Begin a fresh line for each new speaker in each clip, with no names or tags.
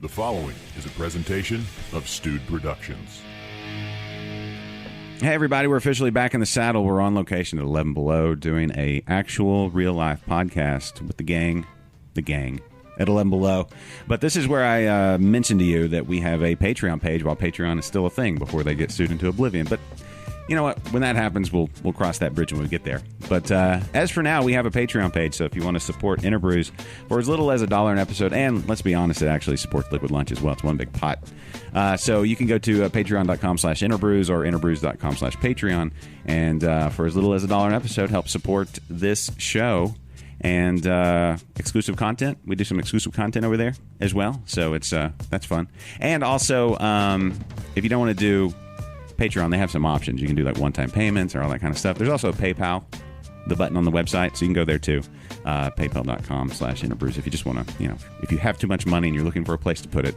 The following is a presentation of Stewed Productions.
Hey everybody, we're officially back in the saddle. We're on location at 11 Below doing a actual real life podcast with the gang at 11 Below. But this is where I mentioned to you that we have a Patreon page while Patreon is still a thing before they get sued into oblivion. But you know what? When that happens, we'll cross that bridge when we get there. But as for now, we have a Patreon page. So if you want to support InterBrews for as little as $1 an episode, and let's be honest, it actually supports Liquid Lunch as well. It's one big pot. So you can go to patreon.com/InterBrews or interbrews.com/Patreon. And for as little as $1 an episode, help support this show and exclusive content. We do some exclusive content over there as well. So it's that's fun. And also, if you don't want to do Patreon, they have some options. You can do like one-time payments or all that kind of stuff. There's also a PayPal, the button on the website, so you can go there too. PayPal.com/InterBrews if you just want to, if you have too much money and you're looking for a place to put it,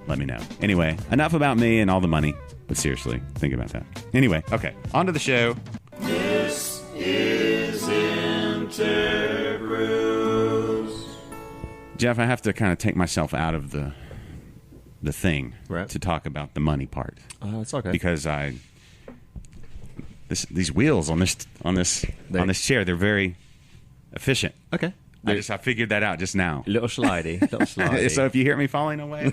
let me know. Anyway, enough about me and all the money, but seriously, think about that. Anyway, okay, on to the show.
This is InterBrews.
Jeff, I have to kind of take myself out of the thing to talk about the money part.
It's okay
because these wheels on this chair, they're very efficient.
Okay,
I figured that out just now.
Little slidey.
So if you hear me falling away,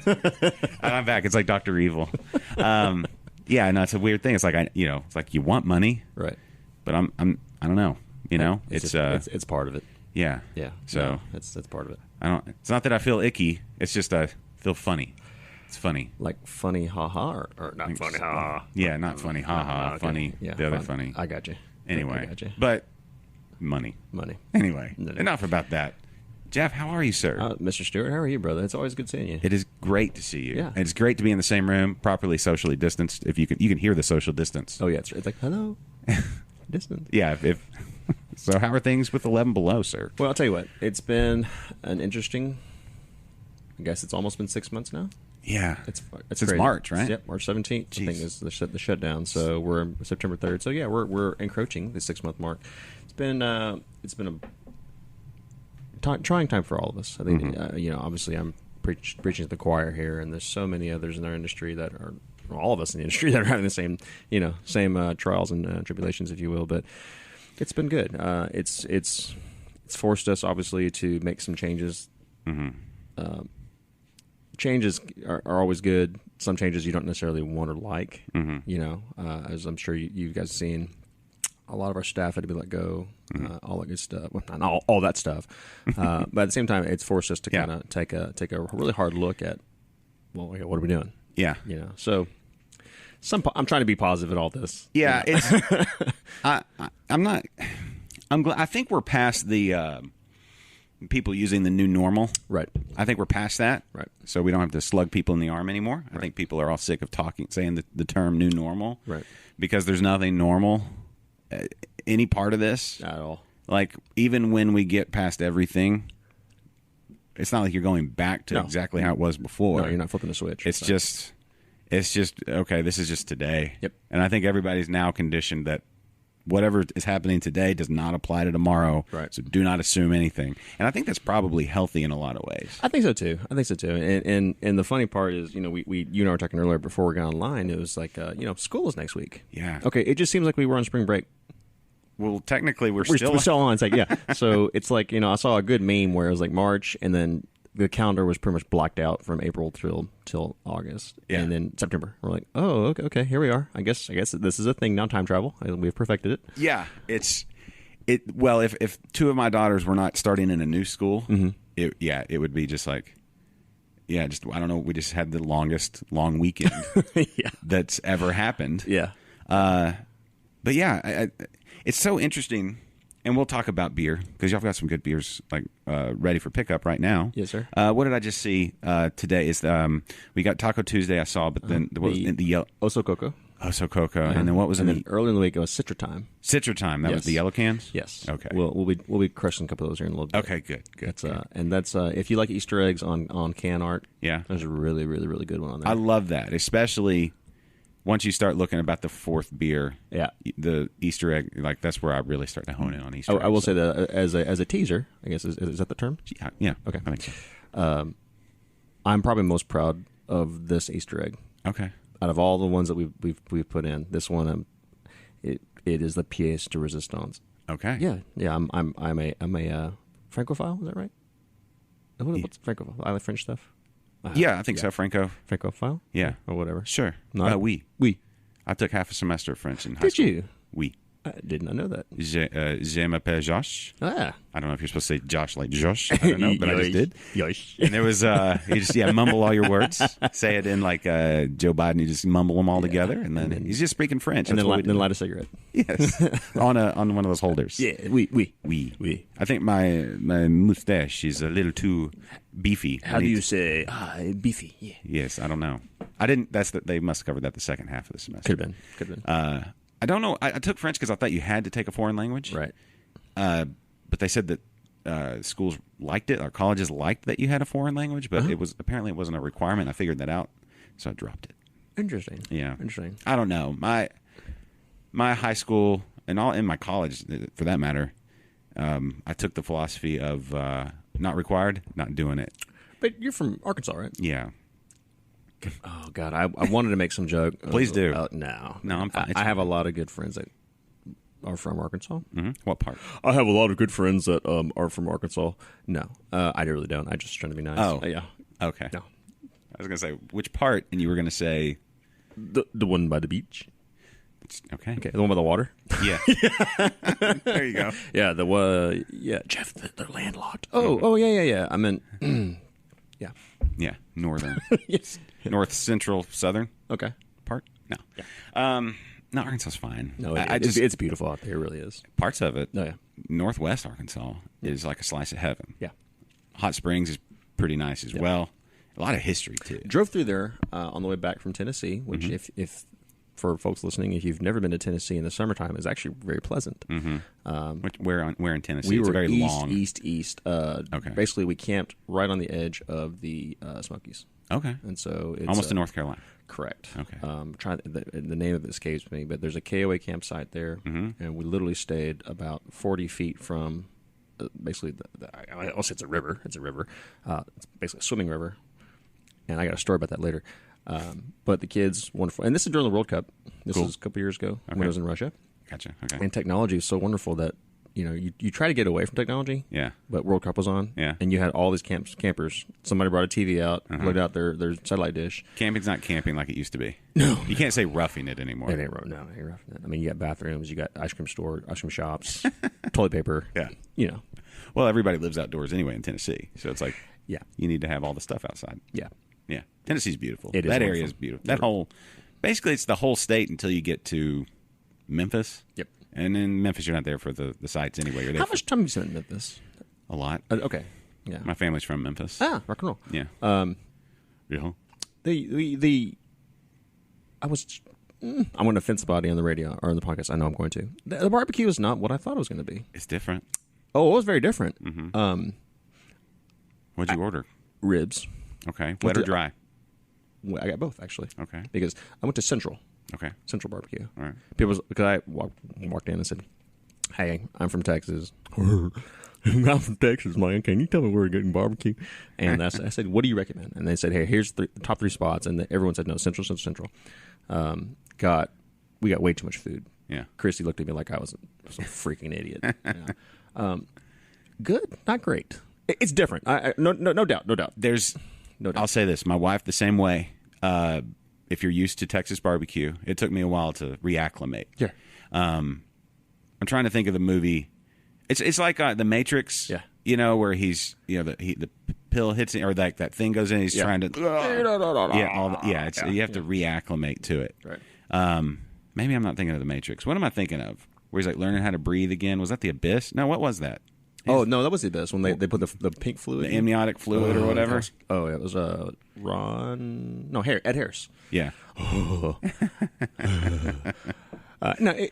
I'm back. It's like Dr. Evil. Yeah, no, it's a weird thing. It's like it's like you want money,
right?
But I don't know. It's
part of it.
Yeah. So
no, it's part of it.
It's not that I feel icky. It's just I feel funny. It's funny.
Like funny ha-ha or not funny ha-ha.
Yeah, not funny ha-ha. Okay. Funny. Yeah, the other funny.
I got you.
Anyway.
I got you.
But money. Anyway, enough about that. Jeff, how are you, sir?
Mr. Stewart, how are you, brother? It's always good seeing you.
It is great to see you.
Yeah.
And it's great to be in the same room, properly socially distanced. If you can hear the social distance.
Oh, yeah. It's like, hello. Distance.
Yeah. So how are things with 11 Below, sir?
Well, I'll tell you what. It's been an interesting, I guess it's almost been 6 months now.
Yeah.
It's
since
crazy.
March, right?
Yep, March 17th,
Jeez.
I think is the shutdown. So we're September 3rd. So yeah, we're encroaching the 6-month mark. It's been a trying time for all of us. I think obviously I'm preaching to the choir here, and there's so many others in our industry that are, all of us in the industry that are having the same trials and tribulations, if you will. But it's been good. It's forced us obviously to make some changes. Mm-hmm. Changes are always good. Some changes you don't necessarily want or like. Mm-hmm. As I'm sure you guys have seen, a lot of our staff had to be let go, all that good stuff. Well, not all that stuff, but at the same time, it's forced us to kind of take a really hard look at, well, okay, what are we doing?
Yeah,
So I'm trying to be positive at all this.
Yeah, it's. I'm not. I'm glad. I think we're past the people using the new normal.
Right.
I think we're past that.
Right.
So we don't have to slug people in the arm anymore. I think people are all sick of saying the term new normal.
Right.
Because there's nothing normal. Any part of this
at all.
Like, even when we get past everything, it's not like you're going back to exactly how it was before.
No, you're not flipping the switch.
It's just okay, this is just today.
Yep.
And I think everybody's now conditioned that whatever is happening today does not apply to tomorrow.
Right.
So do not assume anything. And I think that's probably healthy in a lot of ways.
I think so too. And the funny part is, you and I were talking earlier before we got online. It was like, school is next week.
Yeah.
Okay. It just seems like we were on spring break.
Well, technically, we're
still on. It's like, yeah. So it's like, I saw a good meme where it was like March, and then the calendar was pretty much blocked out from April till August, and then September. We're like, oh, okay, here we are. I guess this is a thing now. Time travel. We've perfected it.
Yeah, Well, if two of my daughters were not starting in a new school,
mm-hmm.
it would be just like, I don't know. We just had the longest long weekend that's ever happened.
Yeah.
But yeah, it's so interesting. And we'll talk about beer, because y'all got some good beers ready for pickup right now.
Yes, sir.
What did I just see today? Is we got Taco Tuesday, I saw, but then what was the yellow
Oso Coco.
Oso Coco, and then what was
early in the week it was Citra Time.
Citra Time. That was the yellow cans.
Yes.
Okay.
We'll be crushing a couple of those here in a little bit.
Okay. Good.
That's if you like Easter eggs on can art.
Yeah.
There's a really really really good one on there.
I love that, especially once you start looking about the fourth beer, the Easter egg, like that's where I really start to hone in on Easter eggs.
I will say that as a teaser, I guess is that the term?
Yeah.
Okay.
I think so.
I'm probably most proud of this Easter egg.
Okay.
Out of all the ones that we've put in, this one, it is the pièce de résistance.
Okay.
Yeah. I'm a Francophile. Is that right? What's Francophile? I like French stuff.
Yeah, I think so.
Francophile.
Yeah,
or whatever.
Sure.
No,
Oui.
Oui.
I took half a semester of French in high
Did
school.
you?
Oui.
I did not know that.
Je m'appelle Josh.
Ah.
I don't know if you're supposed to say Josh like Josh. I don't know, but I just did.
Yosh.
And there was, you just, mumble all your words. Say it in like Joe Biden. You just mumble them all together. And then he's just speaking French.
And
That's
then light a cigarette.
Yes. on one of those holders.
Yeah, oui.
Oui. I think my mustache is a little too beefy.
How do you say beefy? Yeah.
Yes, I don't know. I didn't, they must have covered that the second half of the semester.
Could have been.
I don't know. I took French because I thought you had to take a foreign language.
Right.
But they said that schools liked it, or colleges liked that you had a foreign language, but it wasn't a requirement. I figured that out, so I dropped it.
Interesting.
Yeah.
Interesting.
I don't know. My high school and all in my college, for that matter, I took the philosophy of not required, not doing it.
But you're from Arkansas, right?
Yeah.
Oh God, I wanted to make some joke.
Please do.
No,
I'm fine.
I have a lot of good friends that are from Arkansas.
Mm-hmm. What part?
I have a lot of good friends that are from Arkansas. No, I really don't. I just trying to be nice.
Oh,
yeah.
Okay.
No,
I was gonna say which part, and you were gonna say
the one by the beach.
Okay.
The one by the water.
Yeah. There you go.
Yeah, Jeff, they're landlocked. Oh, yeah. I meant, yeah.
Yeah, northern.
Yes.
North, central, southern
Okay.
part? No.
Yeah.
No, Arkansas's fine.
No,
it's
beautiful out there. It really is.
parts of it.
Oh, yeah.
Northwest Arkansas is like a slice of heaven.
Yeah.
Hot Springs is pretty nice as well. A lot of history, too.
Drove through there on the way back from Tennessee, which if for folks listening, if you've never been to Tennessee in the summertime, is actually very pleasant.
Where in Tennessee?
We
It's
were
very long.
east.
Okay.
Basically, we camped right on the edge of the Smokies.
Okay.
And so it's
Almost to North Carolina.
Correct.
Okay.
The name of it escapes me, but there's a KOA campsite there, and we literally stayed about 40 feet from basically I'll say it's a river. It's a river. It's basically a swimming river, and I got a story about that later. But the kids, wonderful. And this is during the World Cup. This was a couple years ago when I was in Russia.
Gotcha. Okay.
And technology is so wonderful that, you try to get away from technology.
Yeah.
But World Cup was on.
Yeah.
And you had all these campers. Somebody brought a TV out, plugged out their satellite dish.
Camping's not camping like it used to be.
No.
You can't say roughing it anymore.
It ain't roughing it. I mean, you got bathrooms, you got ice cream shops, toilet paper.
Yeah. Well, everybody lives outdoors anyway in Tennessee. So it's like,
Yeah.
you need to have all the stuff outside.
Yeah.
Yeah. Tennessee's beautiful.
It is
that
wonderful.
area is beautiful. Basically, it's the whole state until you get to Memphis.
Yep.
And in Memphis, you're not there for the sites anyway. You're there
How
for
much time have you spent in Memphis?
a lot.
Okay. Yeah.
My family's from Memphis.
Rock and roll.
Yeah. Yeah.
I'm going to offend somebody on the radio or on the podcast. I know I'm going to. The barbecue is not what I thought it was going to be.
It's different.
Oh, it was very different.
What'd you order?
Ribs.
Okay. Wet or dry?
Well, I got both, actually.
Okay.
Because I went to Central
Okay.
Barbecue.
All right.
Because I walked in and said, "Hey, I'm from Texas." I'm from Texas, man. Can you tell me where we're getting barbecue? And I said, "What do you recommend?" And they said, "Hey, here's the top 3 spots." And everyone said, "No, Central." We got way too much food.
Yeah.
Christy looked at me like I was some freaking idiot. Yeah. Good, not great. It's different. No doubt.
There's.
No doubt.
I'll say this. My wife, the same way. If you're used to Texas barbecue, it took me a while to reacclimate.
Yeah.
I'm trying to think of the movie. It's like The Matrix.
Yeah.
Where he's the pill hits him, or that thing goes in. He's trying to. You have to reacclimate to it.
Right.
Maybe I'm not thinking of The Matrix. What am I thinking of? Where he's like learning how to breathe again? Was that The Abyss? No, what was that?
Oh no, that was the best when they put the pink fluid,
The amniotic fluid or whatever.
It was Ed Harris.
Yeah.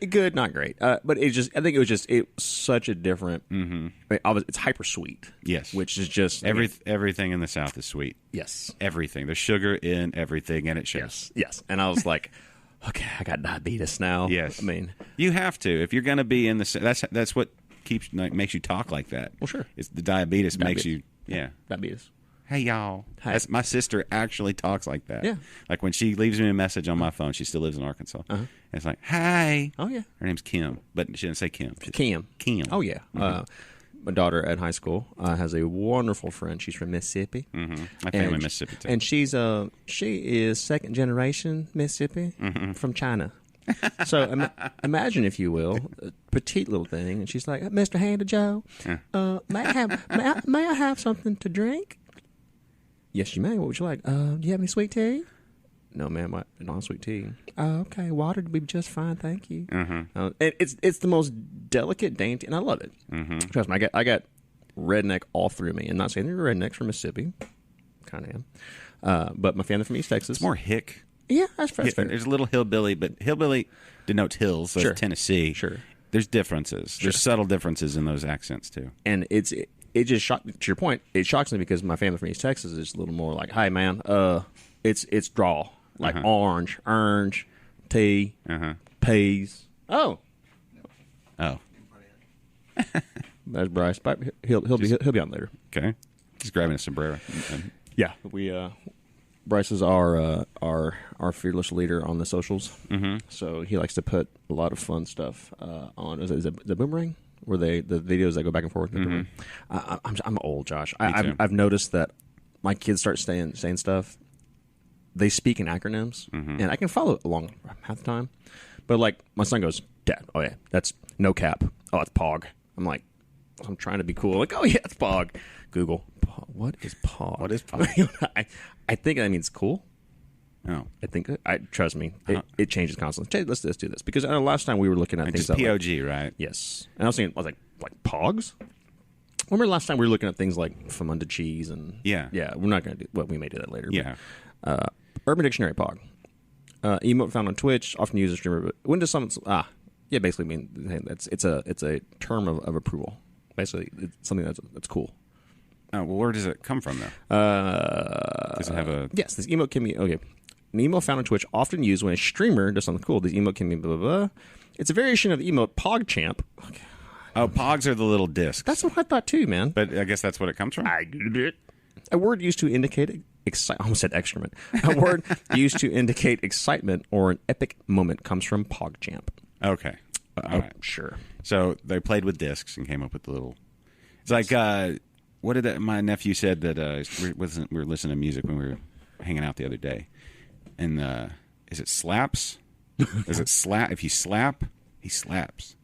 Good, not great. But I think it was such a different. It's hyper sweet.
Yes.
Which is just
everything in the South is sweet.
Yes.
Everything. There's sugar in everything, and it shows.
Yes. And I was like, okay, I got diabetes now.
Yes.
I mean,
you have to if you're going to be in the. That's what makes you talk like that.
Well, sure.
It's the diabetes makes you. Yeah.
Diabetes.
Hey, y'all.
Hi.
My sister actually talks like that.
Yeah.
Like when she leaves me a message on my phone, she still lives in Arkansas. And it's like, hey.
Oh, yeah.
Her name's Kim, but she didn't say Kim.
Kim.
Kim.
Oh, yeah. My daughter at high school has a wonderful friend. She's from Mississippi.
My family in Mississippi, too.
And she is second generation Mississippi from China. So imagine, if you will, a petite little thing, and she's like, "Mr. Handojo, may I have something to drink?" "Yes, you may. What would you like? Do you have any sweet tea?" "No, ma'am, I don't have sweet tea." "Okay, water would be just fine, thank you." It's the most delicate, dainty, and I love it. Trust me, I got redneck all through me, and not saying they're rednecks from Mississippi, kind of am, but my family from East Texas.
It's more hick.
Yeah, that's fair.
There's a little hillbilly, but hillbilly denotes hills, so it's Tennessee.
Sure.
There's differences.
Sure.
There's subtle differences in those accents, too.
And it just shocked, to your point, it shocks me because my family from East Texas is a little more like, "Hey, man, it's draw. Like orange, tea, peas." Oh. That's Bryce. He'll be on later.
Okay. He's grabbing a sombrero.
Yeah. Bryce is our fearless leader on the socials. So he likes to put a lot of fun stuff on. Is it Boomerang? Where the videos that go back and forth. I'm old, Josh. I've noticed that my kids start saying stuff. They speak in acronyms, and I can follow along half the time. But like my son goes, "Dad, oh yeah, that's no cap. Oh, it's POG." I'm like, I'm trying to be cool. Like, "Oh yeah, it's POG." Google, what is POG?
What is POG?
I think that means cool.
Oh,
I think trust me, it changes constantly. Hey, let's do this because last time we were looking at things
just POG, right?
Yes, and I was like Pogs. Remember last time we were looking at things like Famunda cheese and yeah. We're not going to do. Well, we may do that later.
Yeah.
But, Urban Dictionary POG. Emote found on Twitch, often used as streamer. But when does someone basically mean it's a term of approval. Basically, it's something that's cool.
Oh, well, where does it come from, though? Does it have a...
Yes, this emote can be... Okay. An emote found on Twitch, often used when a streamer does something cool. This emote can be blah, blah, blah. It's a variation of the emote PogChamp. Okay.
Oh, Pogs are the little discs.
That's what I thought, too, man.
But I guess that's what it comes from?
A word used to indicate... I almost said excrement. A word used to indicate excitement or an epic moment comes from PogChamp.
Okay. All right.
Sure.
So they played with discs and came up with the little... It's like... What did my nephew said that we were listening to music when we were hanging out the other day, and is it slaps? Is it slap? If you slap, he slaps.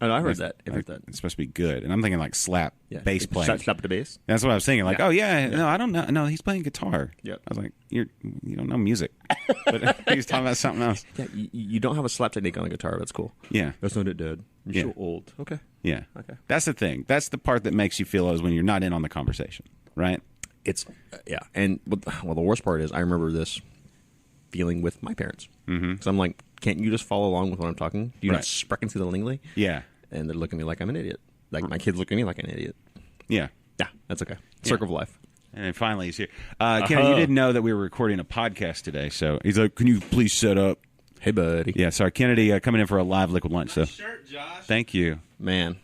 Oh, I heard that.
It's supposed to be good, and I'm thinking like slap bass playing.
Slap the bass.
That's what I was thinking. Like, oh yeah, no, I don't know. No, he's playing guitar.
Yep.
I was like, you don't know music, but he's talking about something else.
Yeah, you don't have a slap technique on the guitar. That's cool.
Yeah,
that's not it, Dad. You're so old. Okay.
Yeah.
Okay.
That's the thing. That's the part that makes you feel as when you're not in on the conversation, right?
It's and well, the worst part is I remember this feeling with my parents. So I'm like, can't you just follow along with what I'm talking? Do you not sprechen through the lingly?
Yeah.
And they're looking at me like I'm an idiot. Like my kids look at me like an idiot.
Yeah.
Yeah, that's okay. Circle of life.
And then finally he's here. Ken, you didn't know that we were recording a podcast today, so he's like, can you please set up?
Hey, buddy.
Yeah, sorry. Kennedy coming in for a live liquid lunch. So,
shirt, Josh.
Thank you.
Man,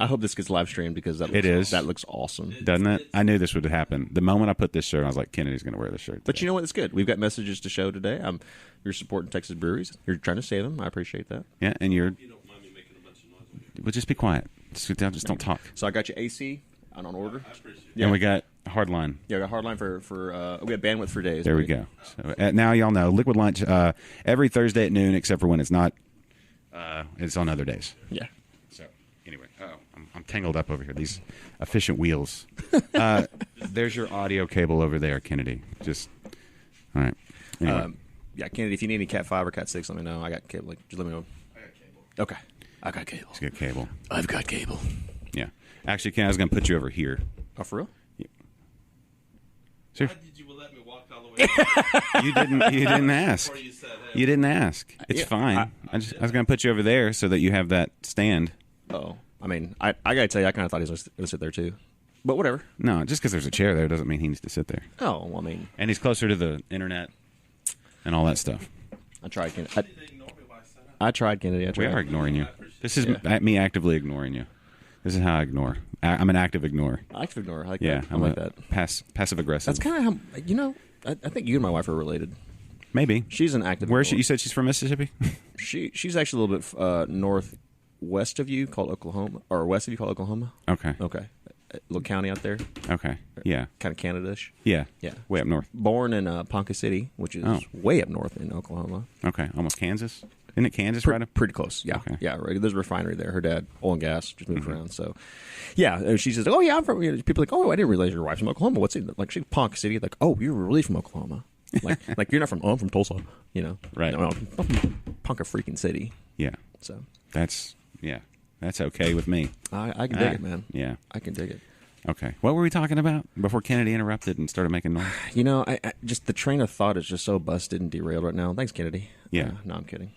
I hope this gets live streamed because that looks awesome.
Doesn't it? I knew this would happen. The moment I put this shirt on, I was like, Kennedy's going to wear this shirt today.
But you know what? It's good. We've got messages to show today. You're supporting Texas breweries. You're trying to save them. I appreciate that.
Yeah, and you're...
You don't mind me making a bunch of noise.
Well, just be quiet. Just don't talk.
So I got you AC on order.
I appreciate it.
Yeah. And we got Hardline.
Yeah, we got Hardline for we got bandwidth for days.
There we go. So now y'all know Liquid Lunch every Thursday at noon, except for when it's not. It's on other days.
Yeah.
So anyway, I'm tangled up over here. These efficient wheels. There's your audio cable over there, Kennedy. Just all right. Anyway.
Yeah, Kennedy. If you need any Cat 5 or Cat 6, let me know. I got cable. Just let me know.
I got cable.
Okay. I got cable.
He's got cable.
I've got cable.
Yeah. Actually, Ken, I was going to put you over here.
Oh, for real?
Yeah. Sure.
Why did you let me walk all the way?
You didn't ask.
Before you said, hey,
You didn't ask. It's fine. I was going to put you over there so that you have that stand.
Oh, I mean, I got to tell you, I kind of thought he was going to sit there too. But whatever.
No, just because there's a chair there doesn't mean he needs to sit there.
Oh, well, I mean.
And he's closer to the internet and all that stuff.
I tried, Kennedy.
ignore me while I sat up.
I tried, Kennedy.
We are ignoring you. This is me actively ignoring you. This is how I ignore. I'm an active ignorer.
Active ignore. I like
Yeah,
that. I
I'm
like
a
that.
passive aggressive.
That's kind of how, I think you and my wife are related.
Maybe.
She's an active
Where
ignorer.
you said she's from Mississippi?
She's actually a little bit northwest of you, called Oklahoma, or west of you, called Oklahoma.
Okay.
Okay. A little county out there,
Okay. Yeah.
kind of Canada-ish.
Yeah.
Yeah.
Way up north.
Born in Ponca City, which is
Oh.
way up north in Oklahoma.
Okay. Almost Kansas. Isn't it Kansas right up?
Pretty close, yeah.
Okay.
Yeah, right. There's a refinery there. Her dad, oil and gas, just moved around. So, yeah, and she says, oh, yeah, I'm from, people are like, oh, I didn't realize your wife's from Oklahoma. What's it? Like, she's Ponca City. Like, oh, you're really from Oklahoma. Like you're not from, I'm from Tulsa,
Right.
No, I'm from Ponca freaking City.
Yeah.
So,
That's okay with me.
I can dig it, man.
Yeah.
I can dig it.
Okay. What were we talking about before Kennedy interrupted and started making noise?
I just the train of thought is just so busted and derailed right now. Thanks, Kennedy.
Yeah.
No, I'm kidding.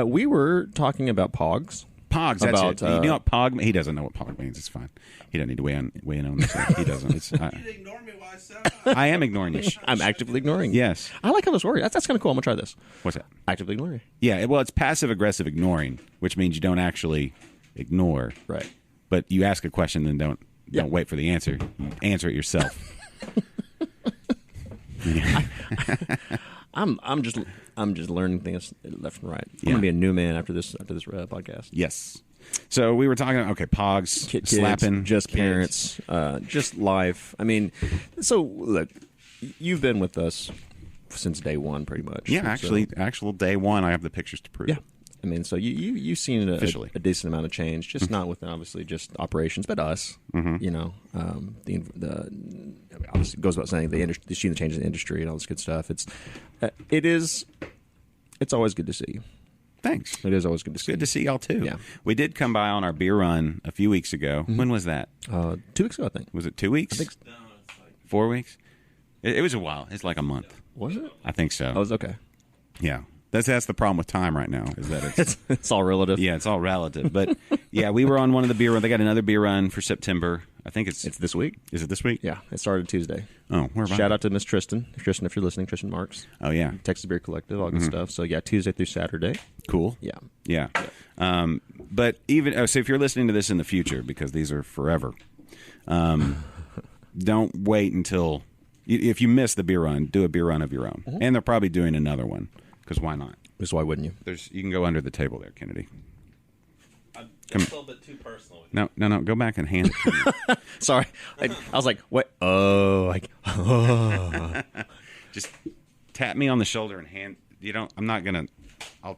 We were talking about Pogs.
Pogs. That's
About,
it. You know what Pog? He doesn't know what Pog means. It's fine. He doesn't need to weigh in on this. He doesn't. It's,
You didn't ignore me while I said that.
I am ignoring you.
I'm actively ignoring you.
Yes.
I like how this works. That's kind of cool. I'm going to try this.
What's that?
Actively ignoring.
Yeah. Well, it's passive aggressive ignoring, which means you don't actually ignore.
Right.
But you ask a question and don't
Yeah.
wait for the answer. You answer it yourself. Yeah.
I'm just learning things left and right. I'm
Yeah.
gonna be a new man after this podcast.
Yes. So we were talking. Okay, Pogs,
Kids,
slapping,
just
kids.
parents, just life. I mean, so look, you've been with us since day one, pretty much.
Yeah,
So-
actually, actual day one. I have the pictures to prove.
yeah.
it.
I mean, so you've seen
Officially.
a decent amount of change, just not with obviously just operations, but us. The obviously goes without saying the industry, you've seen the changes in the industry and all this good stuff. It's always good to see you.
Thanks.
It is always good to see.
Good to see y'all too.
Yeah.
We did come by on our beer run a few weeks ago. When was that?
2 weeks ago, I think.
Was it 2 weeks?
I think
No, it's like
4 weeks? It was a while. It's like a month.
was it?
I think so.
I was okay.
Yeah. That's the problem with time right now is that it's
It's all relative.
yeah, it's all relative. But yeah, we were on one of the beer run. They got another beer run for September. I think it's
It's this week.
is it this week?
Yeah, it started Tuesday.
Oh, where about?
Shout out to Miss Tristan. Tristan, if you're listening, Tristan Marks,
Oh yeah.
Texas Beer Collective, all good stuff. So yeah, Tuesday through Saturday.
Cool.
Yeah.
Yeah. But even so, if you're listening to this in the future, because these are forever, don't wait until if you miss the beer run, do a beer run of your own, and they're probably doing another one because why not?
Because why wouldn't you?
You can go under the table there, Kennedy.
I'm just a little bit too personal with you.
No, go back and hand it to me.
Sorry, I was like, what? Oh,
Just tap me on the shoulder and hand. You don't. I'm not gonna. I'll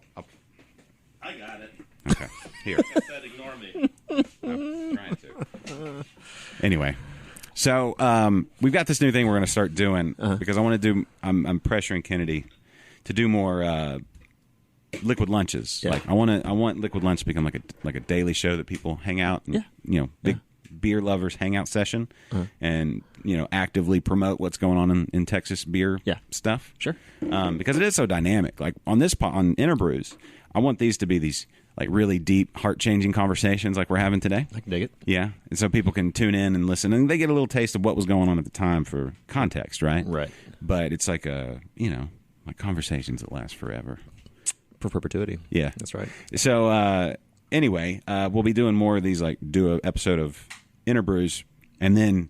I got it.
okay. Here.
I said ignore me.
I'm trying to. Anyway, so we've got this new thing we're going to start doing because I want to do. I'm pressuring Kennedy to do more liquid lunches.
Yeah.
Like I want liquid lunch to become like a daily show that people hang out. And, big beer lovers hangout session, and actively promote what's going on in Texas beer stuff.
Sure.
Because it is so dynamic. Like on on InterBrews, I want these to be these like really deep, heart-changing conversations like we're having today.
I can dig it.
Yeah, and so people can tune in and listen, and they get a little taste of what was going on at the time for context, right?
Right.
But it's like like conversations that last forever.
For perpetuity.
Yeah,
That's right.
So anyway, we'll be doing more of these, like do an episode of InterBrews, and then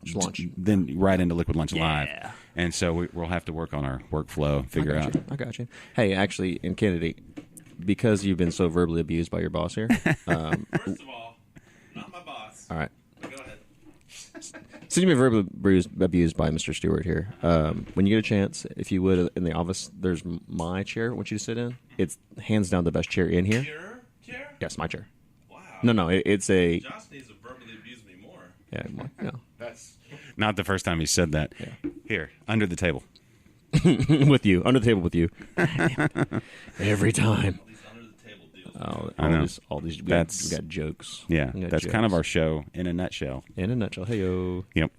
Just launch.
then right into Liquid Lunch Live. And so we'll have to work on our workflow, figure out.
I got you. Hey, actually, in Kennedy, because you've been so verbally abused by your boss here.
First of all, not my boss.
All right.
But go ahead.
Since you've been verbally abused by Mr. Stewart here, when you get a chance, if you would, in the office, there's my chair I want you to sit in. It's hands down the best chair in here.
Your chair?
Yes, my chair.
Wow.
No, it's a...
Josh needs to verbally abuse me more.
Yeah,
That's not the first time he said that.
Yeah.
Here, under the table.
with you, under the table with you. Every time.
All these under the table deals.
I know.
All these we
That's-
got jokes.
Yeah,
We got
that's kind of
jokes.
our show in a nutshell.
In a nutshell. Hey-yo.
Yep.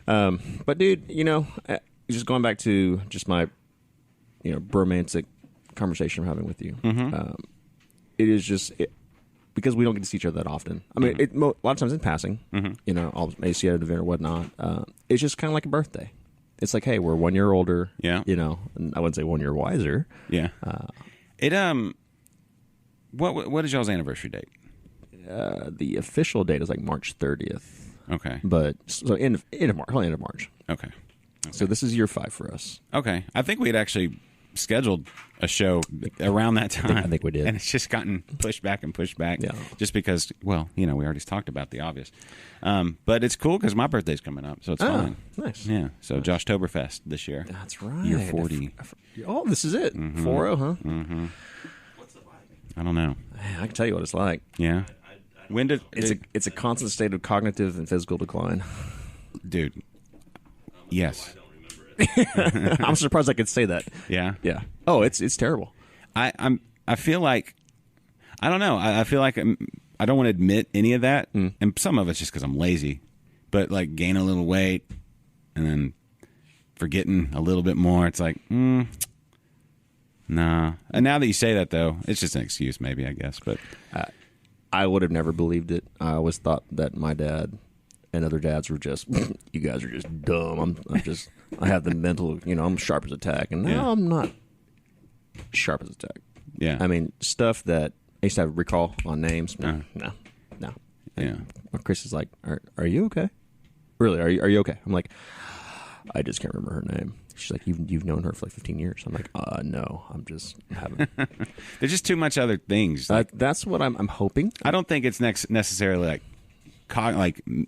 But dude, just going back to just my, bromantic conversation I'm having with you. It is just because we don't get to see each other that often. I mean, a lot of times in passing, I'll maybe see you at an event or whatnot. It's just kind of like a birthday. It's like, hey, we're 1 year older.
Yeah.
And I wouldn't say 1 year wiser.
Yeah. What is y'all's anniversary date?
the official date is like March 30th.
Okay.
But so end of March.
Okay.
So this is year 5 for us.
Okay. I think we had actually scheduled a show around that time.
I think we did.
And it's just gotten pushed back and pushed back.
Yeah.
Just because, well, we already talked about the obvious. But it's cool because my birthday's coming up, so it's fine.
Nice.
Yeah. So Joshtoberfest this year.
That's right.
Year 40.
Oh, this is it. 40, huh? Mm-hmm.
What's it like?
I don't know.
I can tell you what it's like.
Yeah. When did
It's a constant state of cognitive and physical decline.
dude? Yes.
I don't remember it.
I'm surprised I could say that.
Yeah.
Yeah. Oh, it's terrible.
I feel like I don't know. I feel like I don't want to admit any of that, and some of it's just because I'm lazy. But like gain a little weight and then forgetting a little bit more, it's like, nah. And now that you say that, though, it's just an excuse, maybe, I guess. But
I would have never believed it. I always thought that my dad and other dads were just, you guys are just dumb. I have the mental, I'm sharp as a tack. And now I'm not sharp as a tack.
yeah,
I mean, stuff that I used to have recall on names. No.
yeah.
Chris is like, are you okay? Really, are you okay? I'm like, I just can't remember her name. She's like, you've known her for like 15 years. I'm like, no, I'm just having.
There's just too much other things.
That's what I'm hoping.
I don't think it's necessarily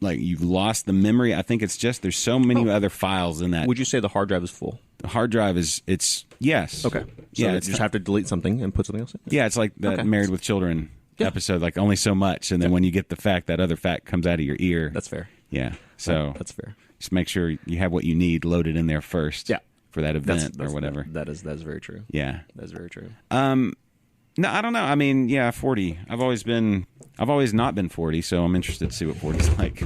like you've lost the memory. I think it's just there's so many other files in that.
Would you say the hard drive is full?
The hard drive it's yes.
Okay. So
yeah,
you
it's
just have to delete something and put something else in?
Yeah, it's like that Married with Children episode, like only so much, and then when you get the fact, that other fact comes out of your ear.
That's fair.
Yeah, so
that's fair.
Just make sure you have what you need loaded in there first.
Yeah.
For that event or whatever.
That's very true.
Yeah,
that's very true.
No, I don't know. I mean, 40. I've always not been 40, so I'm interested to see what 40's like.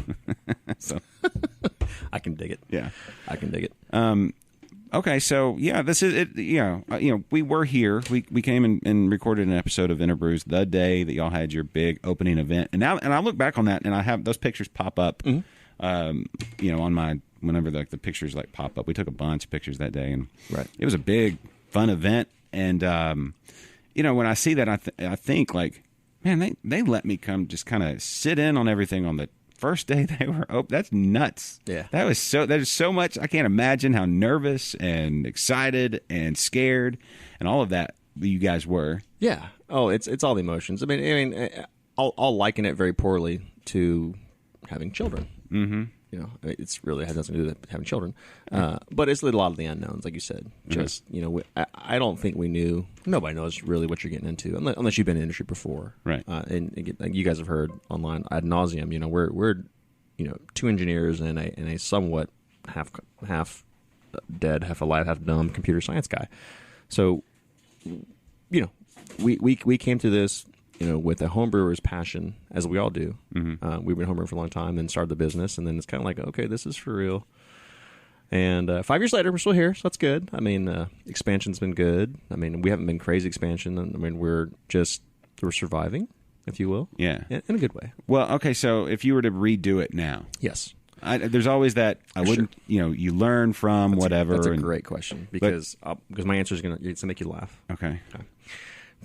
So
I can dig it.
Yeah,
I can dig it.
Okay, so this is it. We were here. We came and recorded an episode of InterBrews the day that y'all had your big opening event, and I look back on that, and I have those pictures pop up. Mm-hmm. On my whenever the pictures like pop up. We took a bunch of pictures that day, and it was a big fun event. And when I see that, I think like, man, they let me come just kind of sit in on everything on the first day they were open. That's nuts.
Yeah.
That is so much. I can't imagine how nervous and excited and scared and all of that you guys were.
Yeah. Oh, it's all the emotions. I mean, I'll liken it very poorly to having children. Mm-hmm. It's really has nothing to do with having children, but it's a lot of the unknowns, like you said. Just I don't think we knew. Nobody knows really what you're getting into unless you've been in the industry before,
right?
And like you guys have heard online ad nauseum. We're 2 engineers and a somewhat half dead, half alive, half dumb computer science guy. So we came to this. With a homebrewer's passion, as we all do. Mm-hmm. We've been homebrewing for a long time and started the business, and then it's kind of like, okay, this is for real. And 5 years later, we're still here, so that's good. I mean, expansion's been good. I mean, we haven't been crazy expansion. I mean, we're surviving, if you will.
Yeah.
In a good way.
Well, okay, so if you were to redo it now.
Yes.
There's always that, I wouldn't, you learn from whatever.
That's a great question, because my answer is going to make you laugh.
Okay.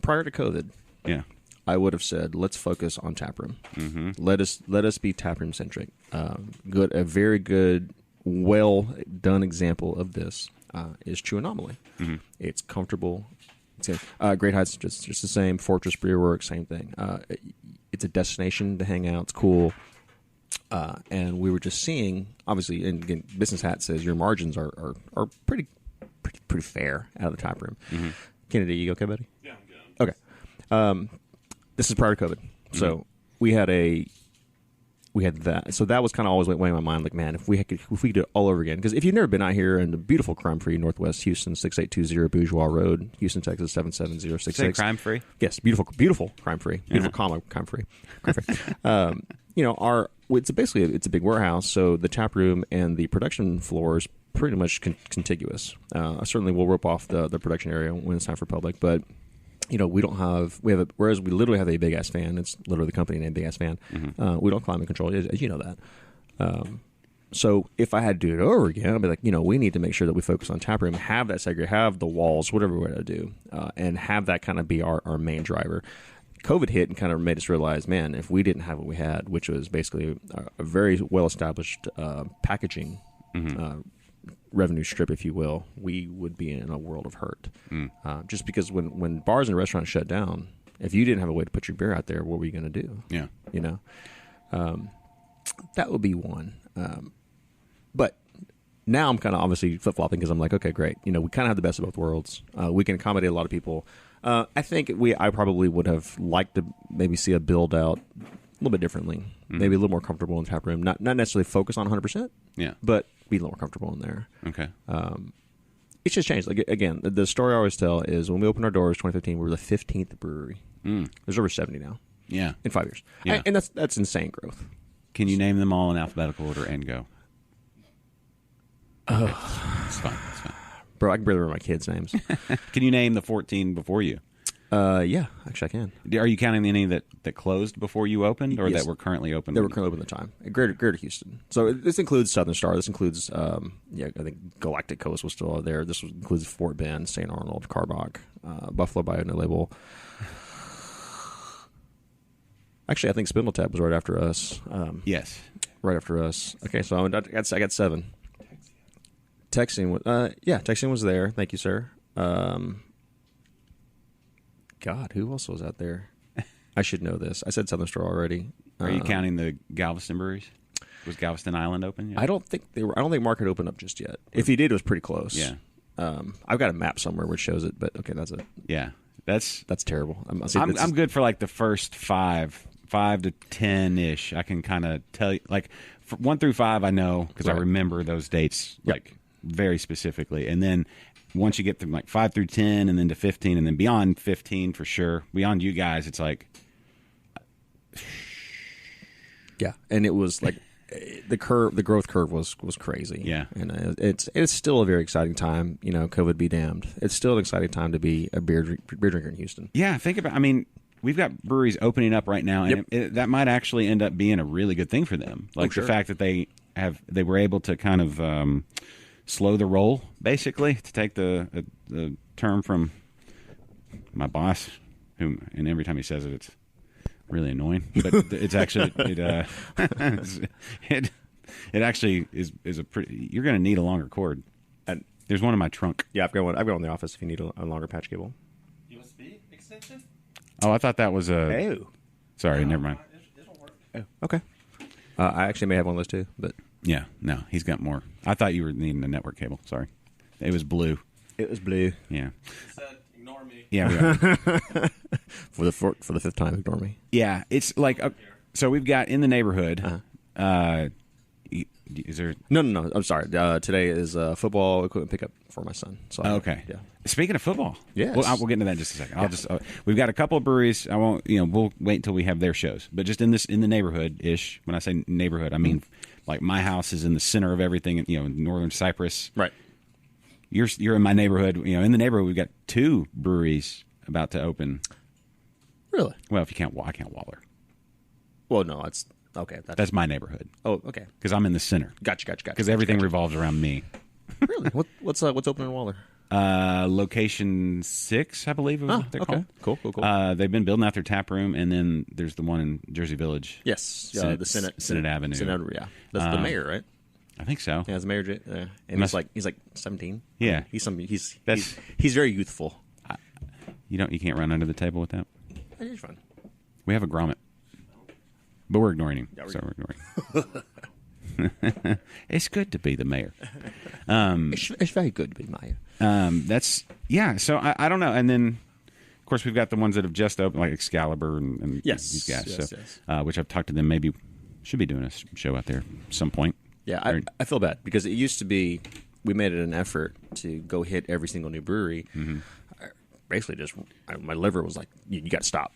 Prior to COVID.
Yeah.
I would have said, let's focus on taproom. Mm-hmm. Let us be taproom centric. A very good, well done example of this is True Anomaly. Mm-hmm. It's comfortable. Great Heights, just the same. Fortress Brew Works, same thing. It's a destination to hang out. It's cool. And we were just seeing, obviously, and again, Business Hat says your margins are pretty fair out of the taproom. Mm-hmm. Kennedy, you okay, buddy?
Yeah, I'm good.
Okay. This is prior to COVID, so we had that. So that was kind of always weighing in my mind, like, man, if we could do it all over again. Because if you've never been out here in the beautiful crime-free Northwest Houston, 6820 Bourgeois Road, Houston, Texas 77066.
Say crime-free?
Yes, beautiful crime-free, beautiful comma crime-free. It's a big warehouse, so the tap room and the production floor is pretty much contiguous. Certainly, we'll rope off the production area when it's time for public, but. Whereas we literally have a big ass fan. It's literally the company name, big ass fan. Mm-hmm. We don't climate control, as you know that. So if I had to do it over again, I'd be like, we need to make sure that we focus on taproom, have that segregate, have the walls, whatever we're going to do, and have that kind of be our main driver. COVID hit and kind of made us realize, man, if we didn't have what we had, which was basically a very well-established packaging revenue strip, if you will, we would be in a world of hurt. Just because when bars and restaurants shut down, if you didn't have a way to put your beer out there, what were you going to do?
Yeah.
You know? That would be one. But now I'm kind of obviously flip-flopping because I'm like, okay, great. You know, we kind of have the best of both worlds. We can accommodate a lot of people. I think I probably would have liked to maybe see a build out a little bit differently, maybe a little more comfortable in the tap room. Not necessarily focus on 100%, but be a little more comfortable in there.
Okay.
It's just changed. Like again, the story I always tell is when we opened our doors 2015, we were the 15th brewery. There's over 70 now.
Yeah.
In 5 years.
Yeah.
And that's insane growth.
Can you name them all in alphabetical order and go?
Oh,
it's fine. It's fine.
Bro, I can barely remember my kids' names.
Can you name the 14 before you?
Yeah, actually I can.
Are you counting any that closed before you opened, or
Yes.
that were currently open?
They were currently open at the time. Greater Houston. So this includes Southern Star. This includes, I think Galactic Coast was still out there. This includes Fort Bend, St. Arnold, Carbach, Buffalo by No Label. Actually, I think Spindle Tap was right after us.
Yes.
Right after us. Okay, so I got 7. Texting was there. Thank you, sir. God, who else was out there? I should know this. I said Southern Star already.
Are you counting the Galveston breweries? Was Galveston Island open yet?
I don't think Mark had opened up just yet. If he did, it was pretty close.
Yeah.
I've got a map somewhere which shows it, but okay, that's it.
Yeah. That's
terrible.
I'm good for like the first 5 to 10-ish. I can kind of tell you, like 1 through 5 I know because I remember those dates like very specifically. And then once you get from like 5 through 10 and then to 15 and then beyond 15 for sure, beyond you guys, it's like.
Yeah. And it was like the growth curve was crazy.
Yeah.
And it's still a very exciting time. You know, COVID be damned. It's still an exciting time to be a beer drinker in Houston.
Yeah. We've got breweries opening up right now, and that might actually end up being a really good thing for them. Like the fact that they were able to kind of slow the roll, basically, to take the term from my boss, and every time he says it, it's really annoying. But it's actually it actually is a pretty. You're going to need a longer cord. And there's one in my trunk.
Yeah, I've got one in the office if you need a longer patch cable.
USB extension?
Oh, I thought that was a.
Oh.
Sorry, never mind.
It'll work.
Oh, okay. I actually may have one of those too, but
yeah, no, he's got more. I thought you were needing a network cable. Sorry, it was blue.
It was blue.
Yeah.
It said, ignore me.
Yeah, we are.
for the 5th time, ignore me.
Yeah, it's like so we've got in the neighborhood. Is there?
No. I'm sorry. Today is football equipment pickup for my son. So
Okay.
Yeah.
Speaking of football,
yes.
we'll get into that in just a second. I'll just we've got a couple of breweries. I won't. We'll wait until we have their shows. But just in the neighborhood ish. When I say neighborhood, I mean like my house is in the center of everything. In northern Cypress.
Right.
You're in my neighborhood. In the neighborhood, we've got 2 breweries about to open.
Really?
Well, if you count Waller.
Well, no, it's okay.
That's my neighborhood.
Oh, okay.
Because I'm in the center.
Gotcha.
Because everything revolves around me.
Really? What's opening in Waller?
Location 6, I believe. They're called.
Cool.
They've been building out their tap room, and then there's the one in Jersey Village.
Yes,
Senate Avenue.
Senate Avenue. Yeah, that's the mayor, right?
I think so.
Yeah, it's the mayor. And he's like 17.
Yeah,
he's very youthful.
You can't run under the table with that.
It's fun.
We have a grommet, but we're ignoring him.
Yeah,
we're ignoring him. It's good to be the mayor.
It's very good to be mayor.
So I don't know. And then, of course, we've got the ones that have just opened, like Excalibur and these guys.
Yes.
Which I've talked to them. Maybe should be doing a show out there at some point.
Yeah, I feel bad because it used to be we made it an effort to go hit every single new brewery. Mm-hmm. Basically, just my liver was like, you got to stop.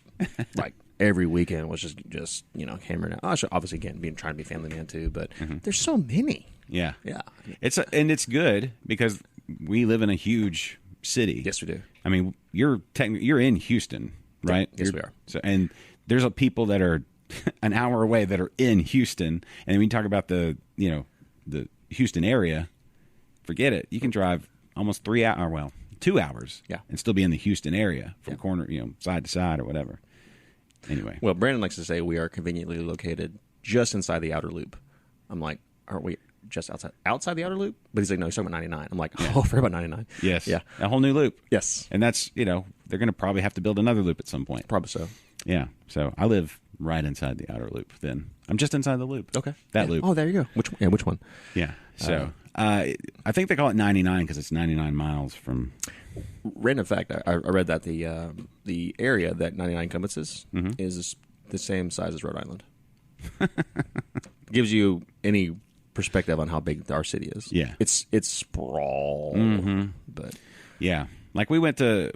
Like every weekend was just hammering out. Obviously, again, trying to be family man too, but there's so many.
Yeah.
And
it's good because we live in a huge city.
Yes, we do.
I mean, you're in Houston, right?
Yes, we are.
So, and there's people that are an hour away that are in Houston, and when you talk about the Houston area, forget it. You can drive almost 3 hours, 2 hours,
yeah,
and still be in the Houston area from corner, side to side or whatever. Anyway.
Well, Brandon likes to say we are conveniently located just inside the outer loop. I'm like, aren't we just outside the outer loop? But he's like, no, he's talking about 99. I'm like, oh, forget about 99.
Yes.
Yeah.
A whole new loop.
Yes.
And that's, they're going to probably have to build another loop at some point.
Probably so.
Yeah. So I live right inside the outer loop then. I'm just inside the loop.
Okay.
That loop.
Oh, there you go. Which one?
Yeah. So I think they call it 99 because it's 99 miles from...
Random fact, I read that the area that 99 encompasses is the same size as Rhode Island. Gives you any perspective on how big our city is.
Yeah.
It's sprawl. But
Yeah. Like we went to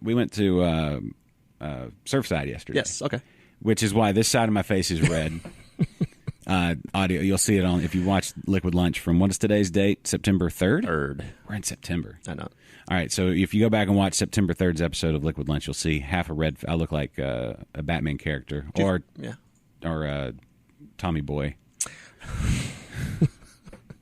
Surfside yesterday.
yes, okay.
Which is why this side of my face is red. Audio, you'll see it on if you watch Liquid Lunch from what is today's date? September 3rd? We're in September.
I know.
All right, so if you go back and watch September 3rd's episode of Liquid Lunch, you'll see half a red. I look like a Batman character, or Tommy Boy.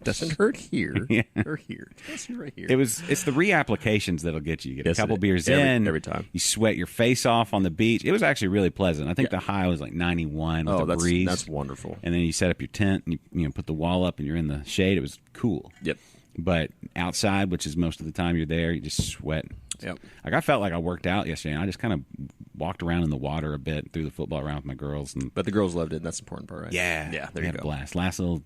Doesn't hurt here.
Yeah.
Hurt here. Doesn't right here.
It's the reapplications that'll get you. You get
Yes,
a couple beers
every time.
You sweat your face off on the beach. It was actually really pleasant. I think the high was like 91 with the breeze.
That's wonderful.
And then you set up your tent and you put the wall up and you're in the shade. It was cool.
Yep.
But outside, which is most of the time you're there, you just sweat.
Yep.
Like I felt like I worked out yesterday. And I just kind of walked around in the water a bit, threw the football around with my girls.
But the girls loved it, and that's the important part, right?
Yeah.
Yeah, there
we
you
had
go.
a blast. Last little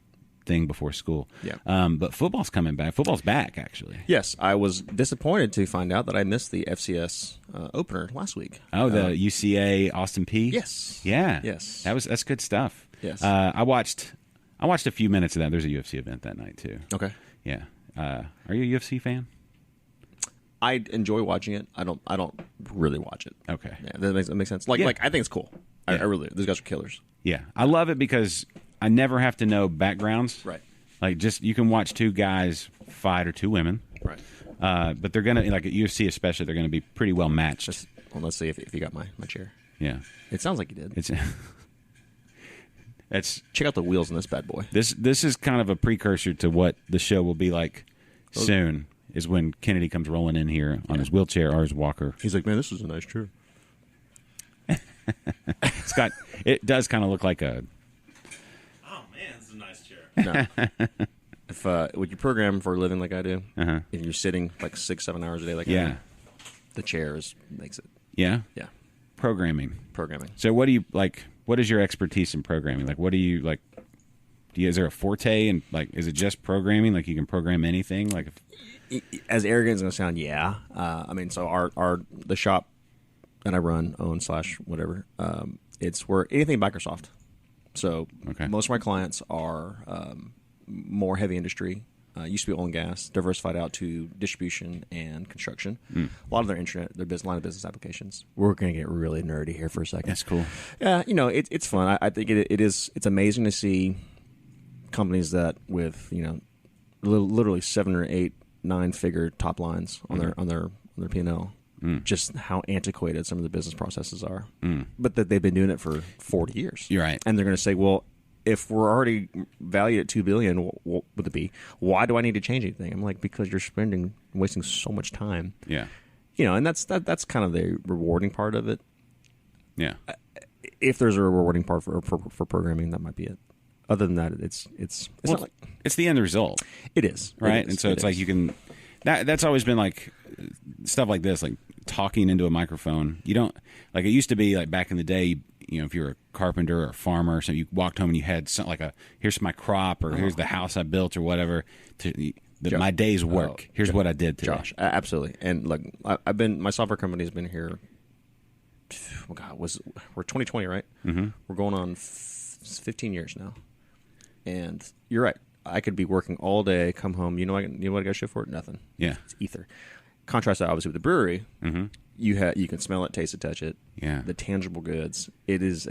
thing before school.
Yeah.
But football's coming back. Football's back, actually.
Yes, I was disappointed to find out that I missed the FCS opener last week.
Oh, the UCA Austin Peay?
Yes.
Yeah.
Yes.
That's good stuff.
Yes.
I watched a few minutes of that. There's a UFC event that night too.
Okay.
Yeah. Are you a UFC fan?
I enjoy watching it. I don't really watch it.
Okay.
Yeah, that makes sense. Like I think it's cool. I really those guys are killers.
Yeah. I love it because I never have to know backgrounds.
Right.
Like just you can watch two guys fight or two women.
Right.
But they're gonna like at UFC especially they're gonna be pretty well matched.
Let's see if you got my chair.
Yeah.
It sounds like you did.
It's
check out the wheels in this bad boy.
This is kind of a precursor to what the show will be like soon. Is when Kennedy comes rolling in here on his wheelchair or his walker.
He's like, man, this is a nice chair.
It does kind of look like a.
Oh man, this is a nice chair.
No. If would you program for a living like I do, and you're sitting like 6-7 hours a day like I do, the chair makes it.
Yeah.
Yeah.
Programming.
So
what do you like? What is your expertise in programming? Like, what do you like? Is there a forte and like? Is it just programming? Like you can program anything? Like,
as arrogant as it's going to sound, yeah. I mean, so the shop that I own / whatever. It's where anything Microsoft. So most of my clients are more heavy industry. Used to be oil and gas, diversified out to distribution and construction. A lot of their line of business applications. We're going to get really nerdy here for a second.
That's cool.
Yeah, it's fun. I think it's amazing to see companies that with literally 7 or 8, 9-figure top lines on their P&L. Just how antiquated some of the business processes are, but that they've been doing it for 40 years.
You're right,
and they're going to say, well, if we're already valued at $2 billion, what would it be? Why do I need to change anything? I'm like, because you're wasting so much time.
Yeah,
and that's kind of the rewarding part of it.
Yeah,
if there's a rewarding part for programming, that might be it. Other than that, it's not like
it's the end result.
It is
right, and so it's like you can. That's always been like stuff like this, like talking into a microphone. You don't like it used to be like back in the day. If you're a carpenter or a farmer or something, you walked home and you had something like here's my crop or here's the house I built or whatever. My day's work. Here's what I did today.
Josh, absolutely. And look, my software company's been here. Oh God, we're 2020, right? Mm-hmm. We're going on 15 years now. And you're right. I could be working all day, come home. You know what I got to show for it? Nothing.
Yeah,
it's ether. Contrast that obviously with the brewery.
Mm-hmm.
You can smell it, taste it, touch it.
Yeah,
the tangible goods. It is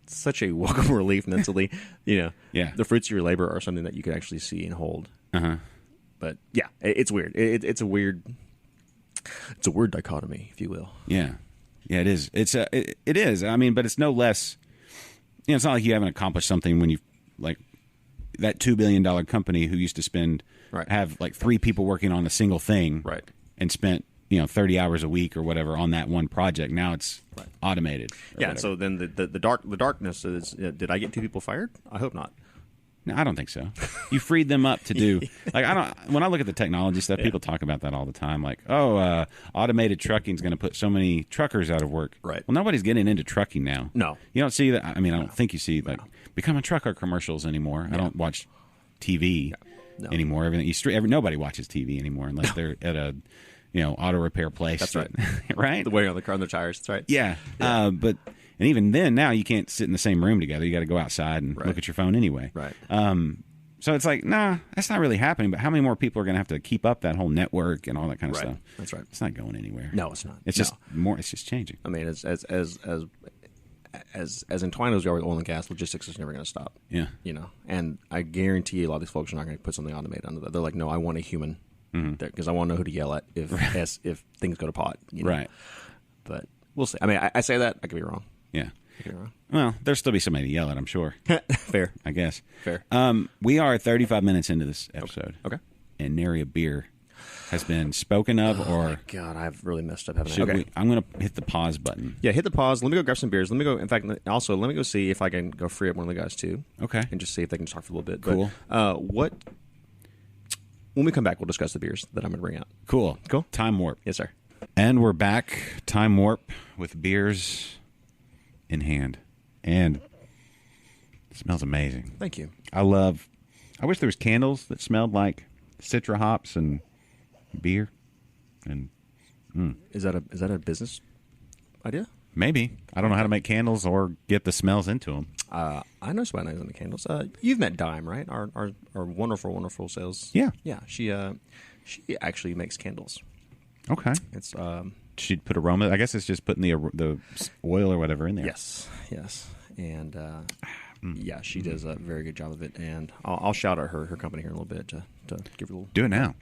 such a welcome relief mentally.
Yeah,
the fruits of your labor are something that you can actually see and hold. But yeah, it's weird. It's a weird dichotomy, if you will.
Yeah, it is. It is. I mean, but it's no less. It's not like you haven't accomplished something when you like. That $2 billion company who used to have like 3 people working on a single thing,
right,
and spent 30 hours a week or whatever on that one project. Now it's automated.
Yeah. So then the darkness is, did I get 2 people fired? I hope not.
No, I don't think so. You freed them up to do when I look at the technology stuff, people talk about that all the time. Like, automated trucking is going to put so many truckers out of work.
Right.
Well, nobody's getting into trucking now.
No.
You don't see that. I mean, I don't think you see becoming trucker commercials anymore. I don't watch TV anymore. Nobody watches TV anymore unless they're at a auto repair place.
That's right.
Right.
The way on the car on their tires. That's right.
Yeah. And even then, now you can't sit in the same room together. You got to go outside and look at your phone anyway.
Right.
So it's like, nah, that's not really happening. But how many more people are going to have to keep up that whole network and all that kind of stuff?
That's right.
It's not going anywhere.
No, it's not.
It's just more. It's just changing.
I mean, as entwined as we are with oil and gas, logistics is never going to stop.
Yeah.
And I guarantee you a lot of these folks are not going to put something automated under that. They're like, no, I want a human because I want to know who to yell at if things go to pot.
Right.
But we'll see. I mean, I say that. I could be wrong.
Yeah. Well, there'll still be somebody to yell at, I'm sure.
Fair.
I guess.
Fair.
We are 35 minutes into this episode.
Okay.
And nary a beer has been spoken of
my God, I've really messed up, haven't I?
Okay. I'm going to hit the pause button.
Yeah, hit the pause. Let me go grab some beers. Let me go, in fact, also, let me go see if I can go free up one of the guys, too.
Okay.
And just see if they can talk for a little bit.
Cool.
But, when we come back, we'll discuss the beers that I'm going to bring out.
Cool.
Cool.
Time warp.
Yes, sir.
And we're back. Time warp with beers in hand. And it smells amazing.
Thank you.
I wish there was candles that smelled like Citra hops and beer. And
Is that a business idea?
maybe. I don't know how to make candles or get the smells into them.
I know somebody knows on the candles. You've met Dime, right? Our wonderful, wonderful sales.
Yeah.
Yeah. She actually makes candles.
Okay.
It's
She'd put aroma. I guess it's just putting the oil or whatever in there.
Yes. And yeah, she does a very good job of it. And I'll shout out her company here in a little bit to give her a little.
Do it now.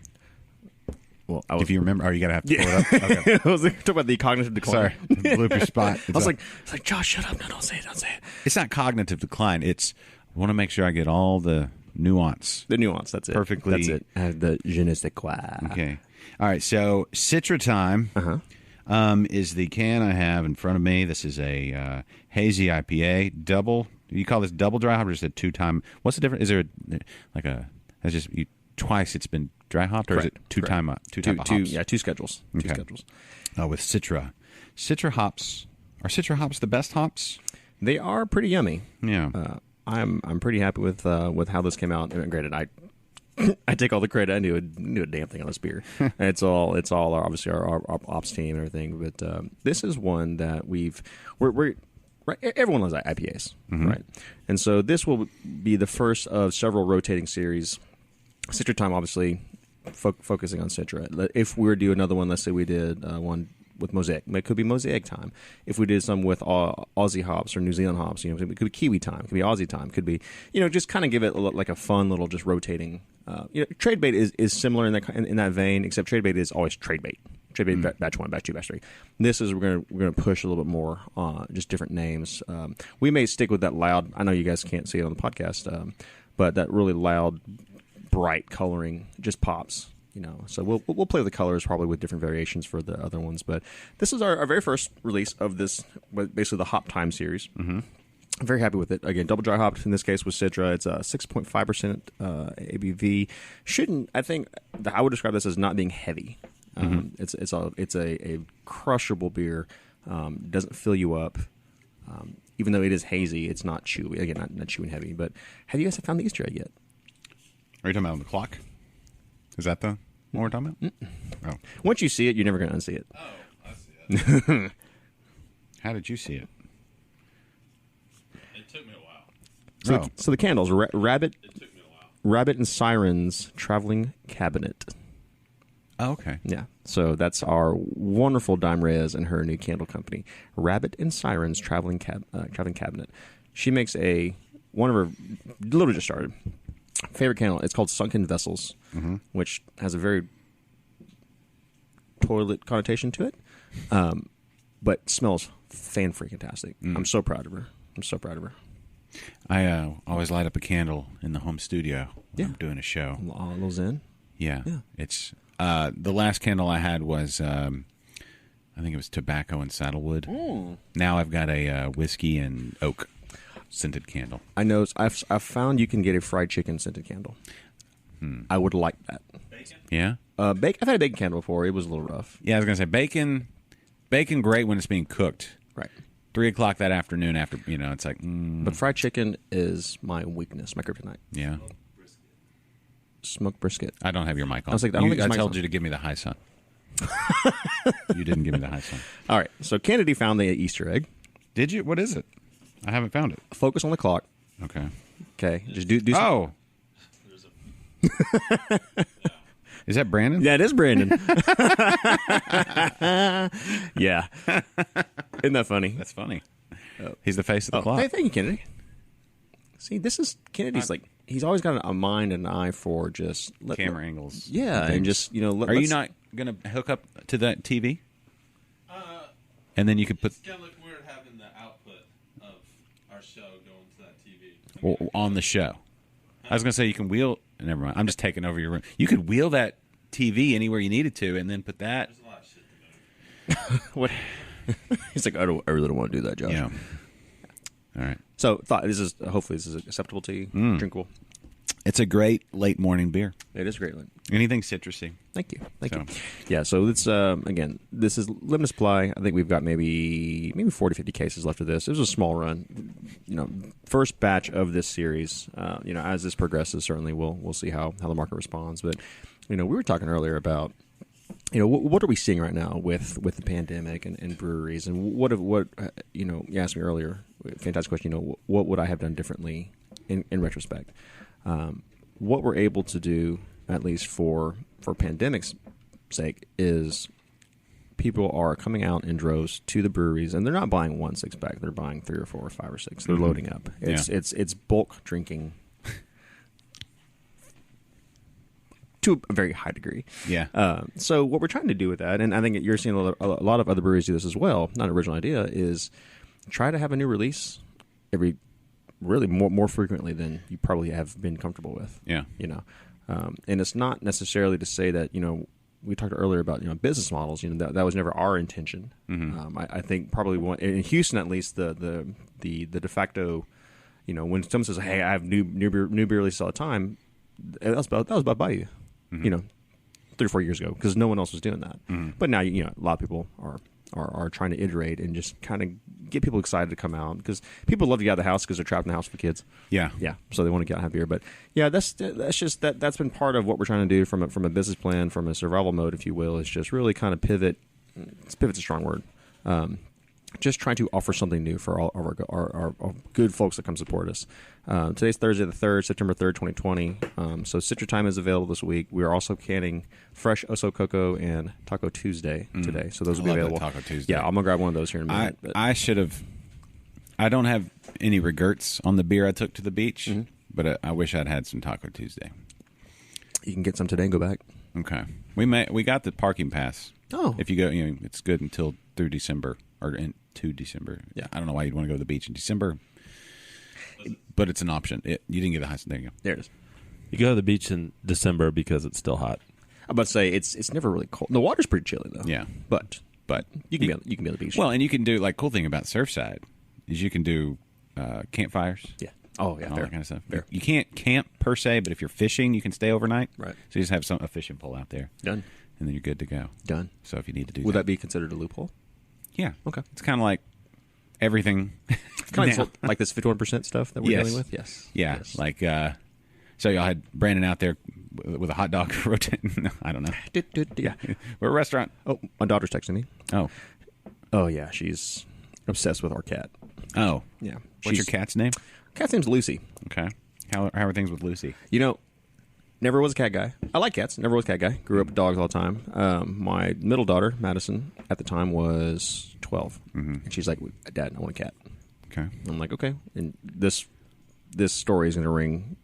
Well,
if you remember, you got to have to pull it up. Okay.
I was talking about the cognitive decline.
Sorry, blooper spot.
I was like, Josh, shut up! No, don't say it.
It's not cognitive decline. It's I want to make sure I get all the nuance.
The nuance. That's it.
Perfectly.
That's it. The je ne sais quoi.
Okay. All right. So Citra Time is the can I have in front of me. This is a Hazy IPA double. You call this double dry hop or just a 2-time? What's the difference? Is there that's just twice it's been dry hopped, or
Correct.
is it two time hops?
Yeah, two schedules.
Okay.
Two schedules.
With Citra hops. Are Citra hops the best hops?
They are pretty yummy.
Yeah.
I'm pretty happy with how this came out. And granted, I take all the credit. I knew a damn thing on this beer. It's all obviously our ops team and everything. But this is one that we're right. Everyone loves IPAs, right? And so this will be the first of several rotating series. Citra Time, obviously, focusing on Citra. If we were to do another one, let's say we did one with Mosaic. It could be Mosaic Time. If we did some with Aussie hops or New Zealand hops, it could be Kiwi Time. It could be Aussie Time. It could be, just kind of give it like a fun little just rotating. Trade bait is similar in that vein, except trade bait is always trade bait. Trade bait batch 1, batch 2, batch 3. This is we're gonna push a little bit more, just different names. We may stick with that loud. I know you guys can't see it on the podcast, but that really loud, bright coloring just pops. So we'll play with the colors probably with different variations for the other ones. But this is our very first release of this, basically the Hop Time series. I'm very happy with it. Again, double dry hopped in this case with Citra. It's a 6.5% ABV. I think I would describe this as not being heavy. It's a crushable beer. Doesn't fill you up. Even though it is hazy, it's not chewy. Again, not chewy and heavy. But have you guys found the Easter egg yet?
Are you talking about on the clock? Is that the what we're talking about? Oh.
Once you see it, you're never going to unsee it.
Oh, I see it.
How did you see it?
It took me a while.
So the candles, Rabbit.
It took me a while.
Rabbit and Sirens Traveling Cabinet.
Oh, okay.
Yeah. So that's our wonderful Dime Reyes and her new candle company, Rabbit and Sirens Traveling Cabinet. She makes one of her literally just started favorite candle. It's called Sunken Vessels, which has a very toilet connotation to it, but smells fan-freaking-tastic. I'm so proud of her.
I always light up a candle in the home studio.
Yeah.
I'm doing a show.
A little zen.
Yeah. It's The last candle I had was, I think it was tobacco and saddlewood. Now I've got a whiskey and oak scented candle.
I know. I've found you can get a fried chicken scented candle. I would like that.
Bacon?
Yeah?
I've had a bacon candle before. It was a little rough.
Yeah, I was going to say bacon great when it's being cooked.
Right.
3 o'clock that afternoon after, it's like,
But fried chicken is my weakness, my kryptonite.
yeah.
Smoked brisket.
I don't have your mic on.
I was like, I don't think
I
his mic's
told
on.
you to give me the high sun. You didn't give me the high sun.
All right. So Kennedy found the Easter egg.
Did you? What is it? I haven't found it.
Focus on the clock.
Okay.
Okay. Just do some.
Oh. Is that Brandon?
Yeah, it is Brandon. Yeah. Isn't that funny?
That's funny. He's the face of the clock.
Hey, thank you, Kennedy. See, this is Kennedy's he's always got a mind and an eye for just
Camera angles.
Yeah, and just
Are you not going to hook up to that TV? And then you could put
It's gonna look weird having the output of our show going to that TV.
on the show. I was going to say you can wheel. Never mind. I'm just taking over your room. You could wheel that TV anywhere you needed to, and then put that.
There's a lot of shit to move.
What? He's like, I really don't want to do that, Josh.
Yeah. All right.
So, hopefully this is acceptable to you, drinkable.
It's a great late morning beer.
It is great.
Anything citrusy.
Thank you. Thank you.
So-
Yeah, so it's again, this is limited supply. I think we've got maybe 40, 50 cases left of this. It was a small run. First batch of this series. As this progresses, certainly we'll see how the market responds. But we were talking earlier about what are we seeing right now with the pandemic and breweries, and what you asked me earlier, fantastic question. What would I have done differently in retrospect? What we're able to do, at least for pandemic's sake, is people are coming out in droves to the breweries, and they're not buying 1 6-pack. They're buying 3 or 4 or 5 or 6. They're loading up. It's bulk drinking to a very high degree.
Yeah.
So what we're trying to do with that, and I think you're seeing a lot of other breweries do this as well, not an original idea, is try to have a new release really more frequently than you probably have been comfortable with.
Yeah.
And it's not necessarily to say that, we talked earlier about, business models, that was never our intention.
Mm-hmm.
I think probably in Houston, at least the de facto, when someone says, hey, I have new beer releases all the time, that was about Bayou, 3 or 4 years ago, because no one else was doing that. But now, a lot of people are trying to iterate and just kind of get people excited to come out, because people love to get out of the house because they're trapped in the house with kids.
Yeah.
So they want to get out and have beer. But yeah, that's just that's been part of what we're trying to do from a business plan, from a survival mode, if you will, is just really kind of pivot. Pivot's a strong word. Just trying to offer something new for all of our good folks that come support us. Today's Thursday the 3rd, September 3rd, 2020. So Citra Time is available this week. We are also canning Fresh Oso Coco and Taco Tuesday today. So those will be available.
Taco Tuesday.
Yeah, I'm going to grab one of those here in a minute.
I don't have any regrets on the beer I took to the beach, but I wish I'd had some Taco Tuesday.
You can get some today and go back.
Okay. We got the parking pass.
Oh.
If you go, it's good until through December or into December.
Yeah.
I don't know why you'd want to go to the beach in December, but it's an option. You didn't get the high. There you go.
There it is.
You go to the beach in December because it's still hot.
I'm about to say it's never really cold. The water's pretty chilly though.
Yeah.
But you can be on the beach.
Well, and you can do cool thing about Surfside is you can do campfires.
Yeah. Oh yeah.
All
Fair.
that kind of stuff.
Fair.
You can't camp per se, but if you're fishing, you can stay overnight.
Right.
So you just have a fishing pole out there.
Done.
And then you're good to go.
Done.
So if you need to do
Would that be considered a loophole?
Yeah.
Okay.
It's kind of like everything.
Kind
now.
of like this 51% stuff that we're
Yes.
dealing with? Yes.
Yeah.
Yes.
Like, so y'all had Brandon out there with a hot dog rotating. No, I don't know.
Yeah.
We're a restaurant.
Oh, my daughter's texting me.
Oh.
Oh, yeah. She's obsessed with our cat.
Oh.
Yeah.
What's your cat's name?
Cat's name's Lucy.
Okay. How are things with Lucy?
Never was a cat guy. I like cats. Never was a cat guy. Grew up with dogs all the time. My middle daughter, Madison, at the time was 12. And she's like, Dad, I want a cat.
Okay.
I'm like, okay. And this story is going to ring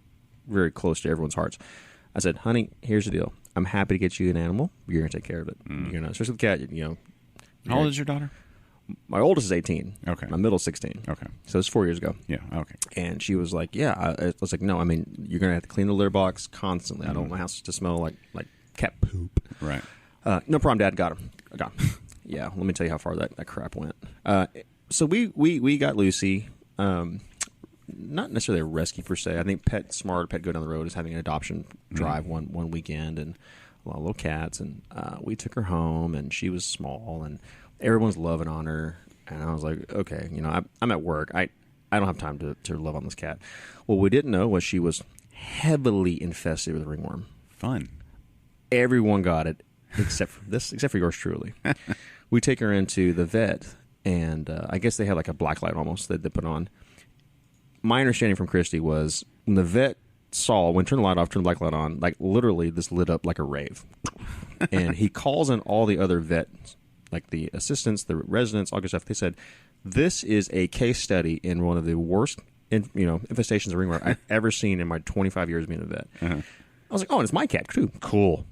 very close to everyone's hearts. I said, honey, here's the deal. I'm happy to get you an animal. You're going to take care of it. You're not, especially with the cat,
How old is your daughter?
My oldest is 18.
Okay.
My middle's 16.
Okay.
So it's 4 years ago.
Yeah. Okay.
And she was like, yeah. I was like, no, I mean, you're going to have to clean the litter box constantly. I don't want my house to smell like cat poop.
Right.
No problem, Dad. Got him. Yeah, let me tell you how far that crap went. So we got Lucy. Not necessarily a rescue per se. I think Pet Go Down the Road is having an adoption drive one weekend, and a lot of little cats. And we took her home, and she was small, and everyone's loving on her. And I was like, okay, I'm at work. I don't have time to love on this cat. What we didn't know was she was heavily infested with ringworm.
Fun.
Everyone got it except for yours truly. We take her into the vet, and I guess they had like a black light almost that they put on. My understanding from Christy was when the vet when turned the light off, turned the black light on, like literally this lit up like a rave. And he calls in all the other vets, like the assistants, the residents, all good stuff. They said, this is a case study in one of the worst infestations of ringworm I've ever seen in my 25 years being a vet. I was like, oh, and it's my cat too. Cool.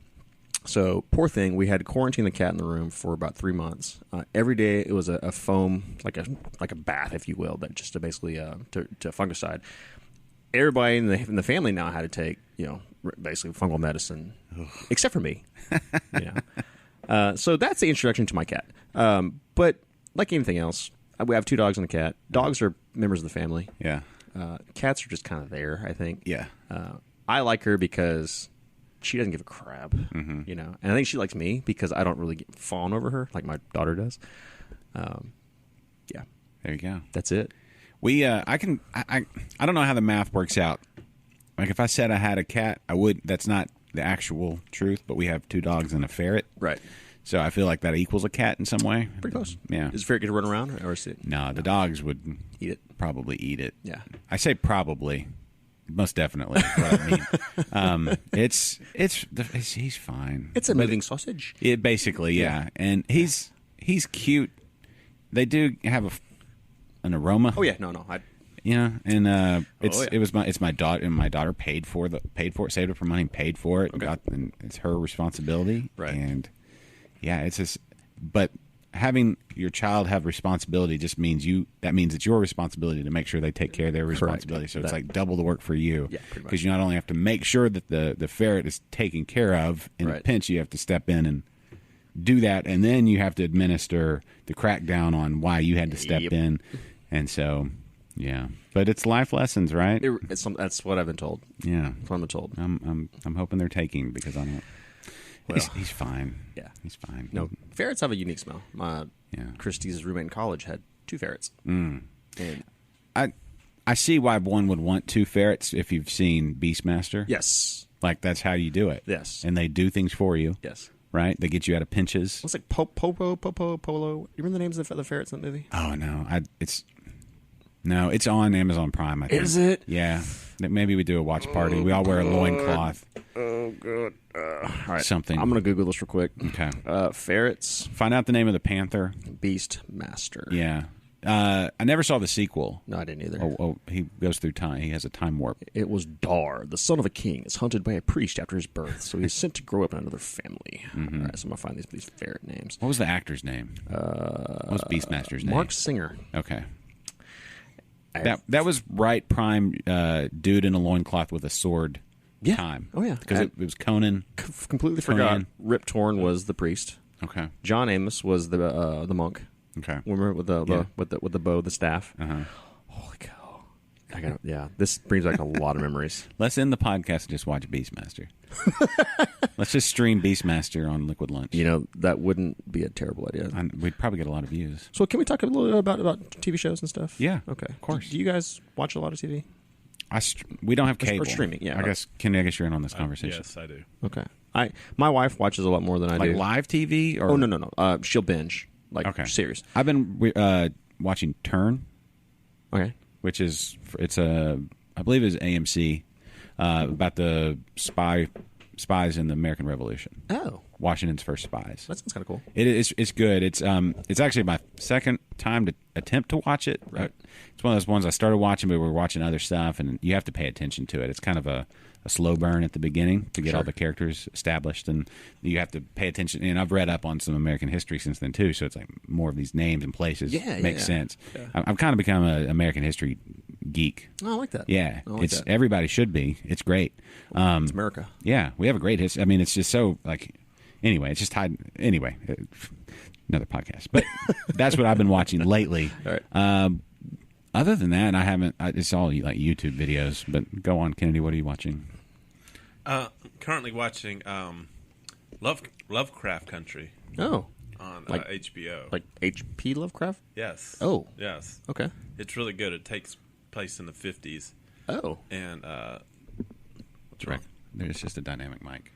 So, poor thing, we had to quarantine the cat in the room for about 3 months. Every day it was a foam, like a bath, if you will, that just to basically to fungicide. Everybody in the family now had to take, basically fungal medicine, except for me. So that's the introduction to my cat. But like anything else, we have 2 dogs and a cat. Dogs are members of the family.
Yeah.
Cats are just kind of there, I think.
Yeah.
I like her because she doesn't give a crap, and I think she likes me because I don't really fawn over her like my daughter does. Yeah,
there you go.
That's it.
We, I don't know how the math works out. Like if I said I had a cat, I would. That's not the actual truth, but we have 2 dogs and a ferret,
right?
So I feel like that equals a cat in some way.
Pretty close.
Yeah.
Does the ferret get to run around, or is it?
No, the dogs would
eat it.
Probably eat it.
Yeah,
I say probably. Most definitely. Is what I mean. He's fine.
It's a moving sausage.
It basically, yeah. And he's cute. They do have an aroma.
Oh yeah, no.
It's my daughter, and my daughter paid for it, saved up her money, and paid for it.
Okay.
And it's her responsibility.
Right.
And yeah, but having your child have responsibility just means it's your responsibility to make sure they take care of their responsibility.
Correct.
So it's like double the work for you.
Yeah, pretty much.
Because you not only have to make sure that the ferret is taken care of in a pinch, you have to step in and do that, and then you have to administer the crackdown on why you had to step in. And so, yeah, but it's life lessons, right?
That's what I've been told.
Yeah,
that's what I've been told.
I'm hoping they're taking because I don't. Well, he's fine.
Yeah,
he's fine.
No, ferrets have a unique smell. Christy's roommate in college had 2 ferrets. And
I see why one would want 2 ferrets if you've seen Beastmaster.
Yes,
like that's how you do it.
Yes,
and they do things for you.
Yes,
right. They get you out of pinches.
It's like Popo, Polo. You remember the names of the ferrets in that movie?
Oh no, it's on Amazon Prime. I think.
Is it?
Yeah. Maybe we do a watch party. We all wear a loincloth.
Oh, good. All right.
Something.
I'm going to Google this real quick.
Okay.
Ferrets.
Find out the name of the Panther.
Beastmaster.
Yeah. I never saw the sequel.
No, I didn't either.
He goes through time. He has a time warp.
It was Dar, the son of a king, is hunted by a priest after his birth, so he's sent to grow up in another family.
Mm-hmm.
All right, so I'm going to find these ferret names.
What was the actor's name? What was Beastmaster's name?
Mark Singer.
Okay. That was right prime dude in a loincloth with a sword time.
Oh, yeah.
Because it was Conan.
Completely forgot. Rip Torn was the priest.
Okay.
John Amos was the monk.
Okay.
Remember with the bow, the staff?
Uh-huh.
Holy cow. This brings back a lot of memories.
Let's end the podcast and just watch Beastmaster. Let's just stream Beastmaster on Liquid Lunch.
That wouldn't be a terrible idea.
We'd probably get a lot of views.
So can we talk a little bit about TV shows and stuff?
Yeah.
Okay.
Of course.
Do you guys watch a lot of TV?
We don't have cable.
Or streaming, yeah.
I guess you're in on this conversation.
Yes, I do.
Okay. My wife watches a lot more than I do.
Like live TV? Or?
Oh, no. She'll binge. Series.
I've been watching Turn.
Okay.
Which is, I believe it's AMC, about the spies in the American Revolution.
Oh.
Washington's first spies.
That sounds kind of cool.
It's good. It's actually my second time to attempt to watch it.
Right.
It's one of those ones I started watching, but we were watching other stuff, and you have to pay attention to it. It's kind of a slow burn at the beginning to get all the characters established, and you have to pay attention. And I've read up on some American history since then too, so it's like more of these names and places make sense.
Yeah.
I've kind of become an American history geek.
Oh, I like that.
Yeah,
I like that.
everybody should be. It's great.
It's America.
Yeah, we have a great history. I mean, it's just so like. Anyway, it's just tied. Anyway, another podcast. But that's what I've been watching lately.
All right.
Other than that, I haven't. It's all like YouTube videos. But go on, Kennedy. What are you watching?
Currently watching Lovecraft Country
Oh,
on
Like-
HBO.
like H.P. Lovecraft?
Yes.
Oh.
Yes.
Okay.
It's really good. It takes place in the 50s.
Oh.
And what's
Right.
wrong?
There's just a dynamic mic.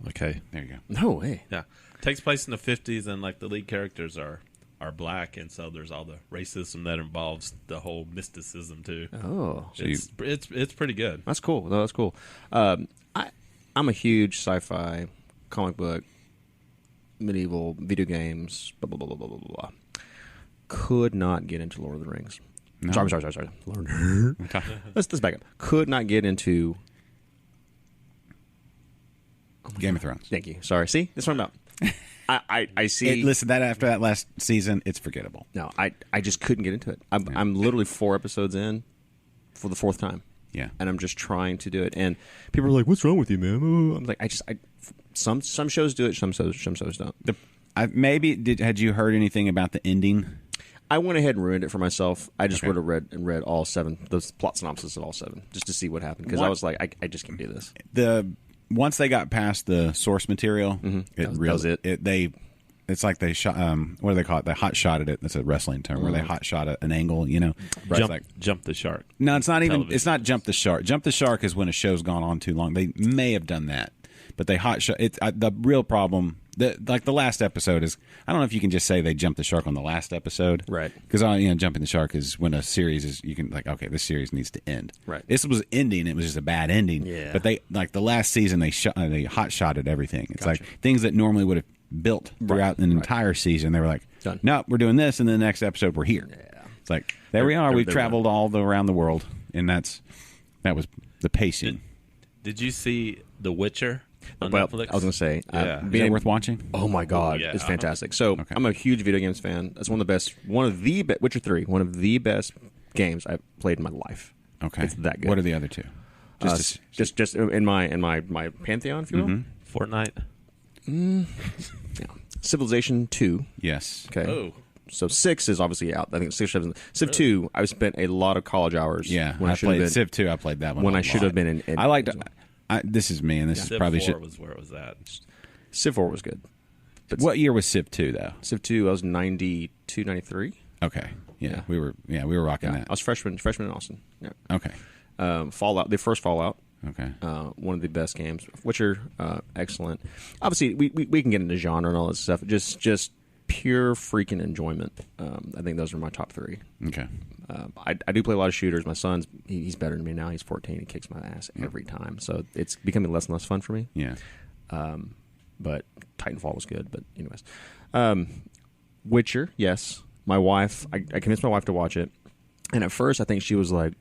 Okay.
There you go.
No way.
Yeah. Takes place in the 50s, and like the lead characters are black, and so there's all the racism that involves the whole mysticism too.
Oh.
So
It's pretty good.
That's cool. No, that's cool. I'm a huge sci-fi, comic book, medieval, video games, blah, blah, blah, blah, blah, blah, blah. Could not get into Lord of the Rings.
No.
Sorry. Lord. Let's back up. Could not get into...
Game of Thrones.
Thank you. Sorry. See? That's what I'm about. I see...
Listen, after that last season, it's forgettable.
No, I just couldn't get into it. I'm literally 4 episodes in for the 4th time.
Yeah.
And I'm just trying to do it. And people are like, "What's wrong with you, man?" I'm like, some shows do it, some shows don't.
Had you heard anything about the ending?
I went ahead and ruined it for myself. I just would have read all 7, the plot synopsis of all 7, just to see what happened. Because I was like, I just can't do this.
Once they got past the source material,
That was it.
It's like they shot. What do they call it? They hot shotted it. That's a wrestling term where they hot shot an angle. You know,
Jump the shark.
No, it's not even.
Television.
It's not jump the shark. Jump the shark is when a show's gone on too long. They may have done that, but they hot shot. The real problem. Like the last episode is. I don't know if you can just say they jumped the shark on the last episode,
Right?
Because jumping the shark is when a series is. You can like, okay, this series needs to end.
Right.
This was ending. It was just a bad ending.
Yeah.
But they like the last season they hot shotted everything. It's
Gotcha.
like things that normally would have built throughout an entire season. They were like,
Done.
no, we're doing this, and then the next episode we're here.
Yeah.
It's like there we are.
they're
We've traveled around the world, and that was the pacing.
Did you see The Witcher on
Well,
Netflix?
I was going to say,
Yeah.
Is that worth watching?
Oh my God,
yeah.
it's fantastic. So
Okay.
I'm a huge video games fan. That's one of the Witcher 3, one of the best games I've played in my life.
Okay,
It's that good.
What are the other two?
Just in my pantheon, if you will.
Fortnite.
Yeah. Civilization 2.
Yes.
Okay.
Oh.
So 6 is obviously out. I think 6 or 7. Civ 2, I've spent a lot of college hours.
Yeah,
when I should have
played
been.
Civ 2. I played that one
when
a
I should have
lot.
been in
I liked. This is me, and this is
Civ
probably
4
should.
was where it was at.
Civ 4 was good.
What year was Civ 2 though?
Civ 2, I was 92, 93.
Okay. Yeah,
Yeah.
we were rocking
Yeah,
that.
I was freshman in Austin. Yeah.
Okay.
Fallout, the first Fallout.
Okay.
One of the best games. Witcher, excellent. Obviously, we can get into genre and all that stuff. Just pure freaking enjoyment. I think those are my top 3.
Okay.
I do play a lot of shooters. My son's he's better than me now. He's 14. He kicks my ass every time. So it's becoming less and less fun for me.
Yeah.
But Titanfall was good. But anyways, Witcher, yes. My wife, I convinced my wife to watch it, and at first I think she was like,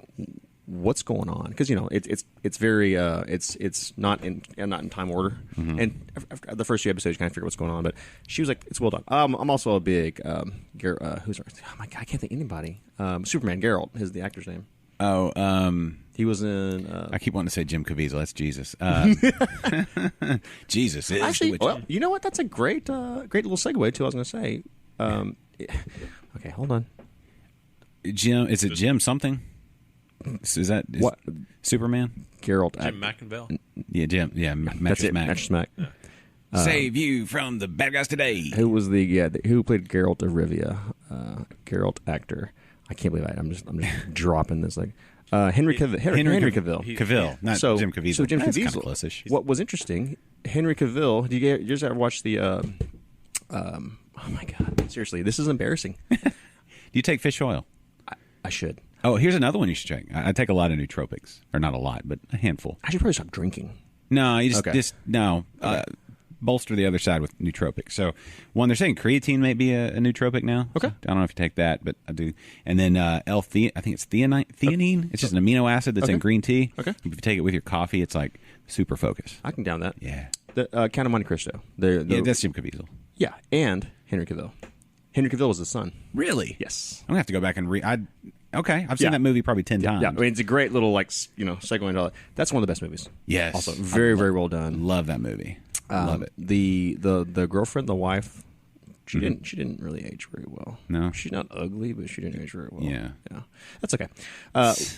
"What's going on?" Because it's very it's not in time order, and after the first few episodes you kind of figure what's going on. But she was like, "It's well done." I'm also a big who's oh my God, I can't think of anybody. Superman, Geralt is the actor's name.
Oh,
He was in.
I keep wanting to say Jim Caviezel. That's Jesus. Jesus is
Actually,
the Witcher.
well, you know what? That's a great little segue to what I was going to say. Okay, hold on.
Jim, is it Jim something? Is that
What?
Superman?
Geralt.
Jim McInville?
Yeah, Jim. Yeah,
That's
Mattress
it.
Mac.
Mattress Mac.
Save you from the bad guys today.
Who was who played Geralt of Rivia? Geralt actor. I can't believe I'm just dropping this like Henry Cavill. Henry Cavill.
Cavill, not
So-
Jim Caviezel.
so Jim
That's
Caviezel-
kinda close-ish.
What was interesting, Henry Cavill. Did you guys ever watch the? Oh my God! Seriously, this is embarrassing.
Do you take fish oil?
I should.
Oh, here's another one you should check. I take a lot of nootropics, or not a lot, but a handful.
I should probably stop drinking.
No, you
Okay.
bolster the other side with nootropics. So, one, they're saying creatine may be a nootropic now.
Okay.
So I don't know if you take that, but I do. And then I think it's theanine. It's just an amino acid that's in
Okay.
green tea.
Okay.
If you take it with your coffee, it's like super focus.
I can down that.
Yeah.
The Count of Monte Cristo.
Yeah, that's Jim Caviezel.
and Henry Cavill. Henry Cavill was his son.
Really?
Yes.
I'm gonna have to go back and read. Okay, I've seen that movie probably 10 times.
Yeah, I mean, it's a great little segue into all that. That's one of the best movies.
Yes.
Also, very, very well done.
Love that movie. Love it.
The girlfriend, the wife, she didn't really age very well.
No?
She's not ugly, but she didn't age very well.
Yeah.
That's okay.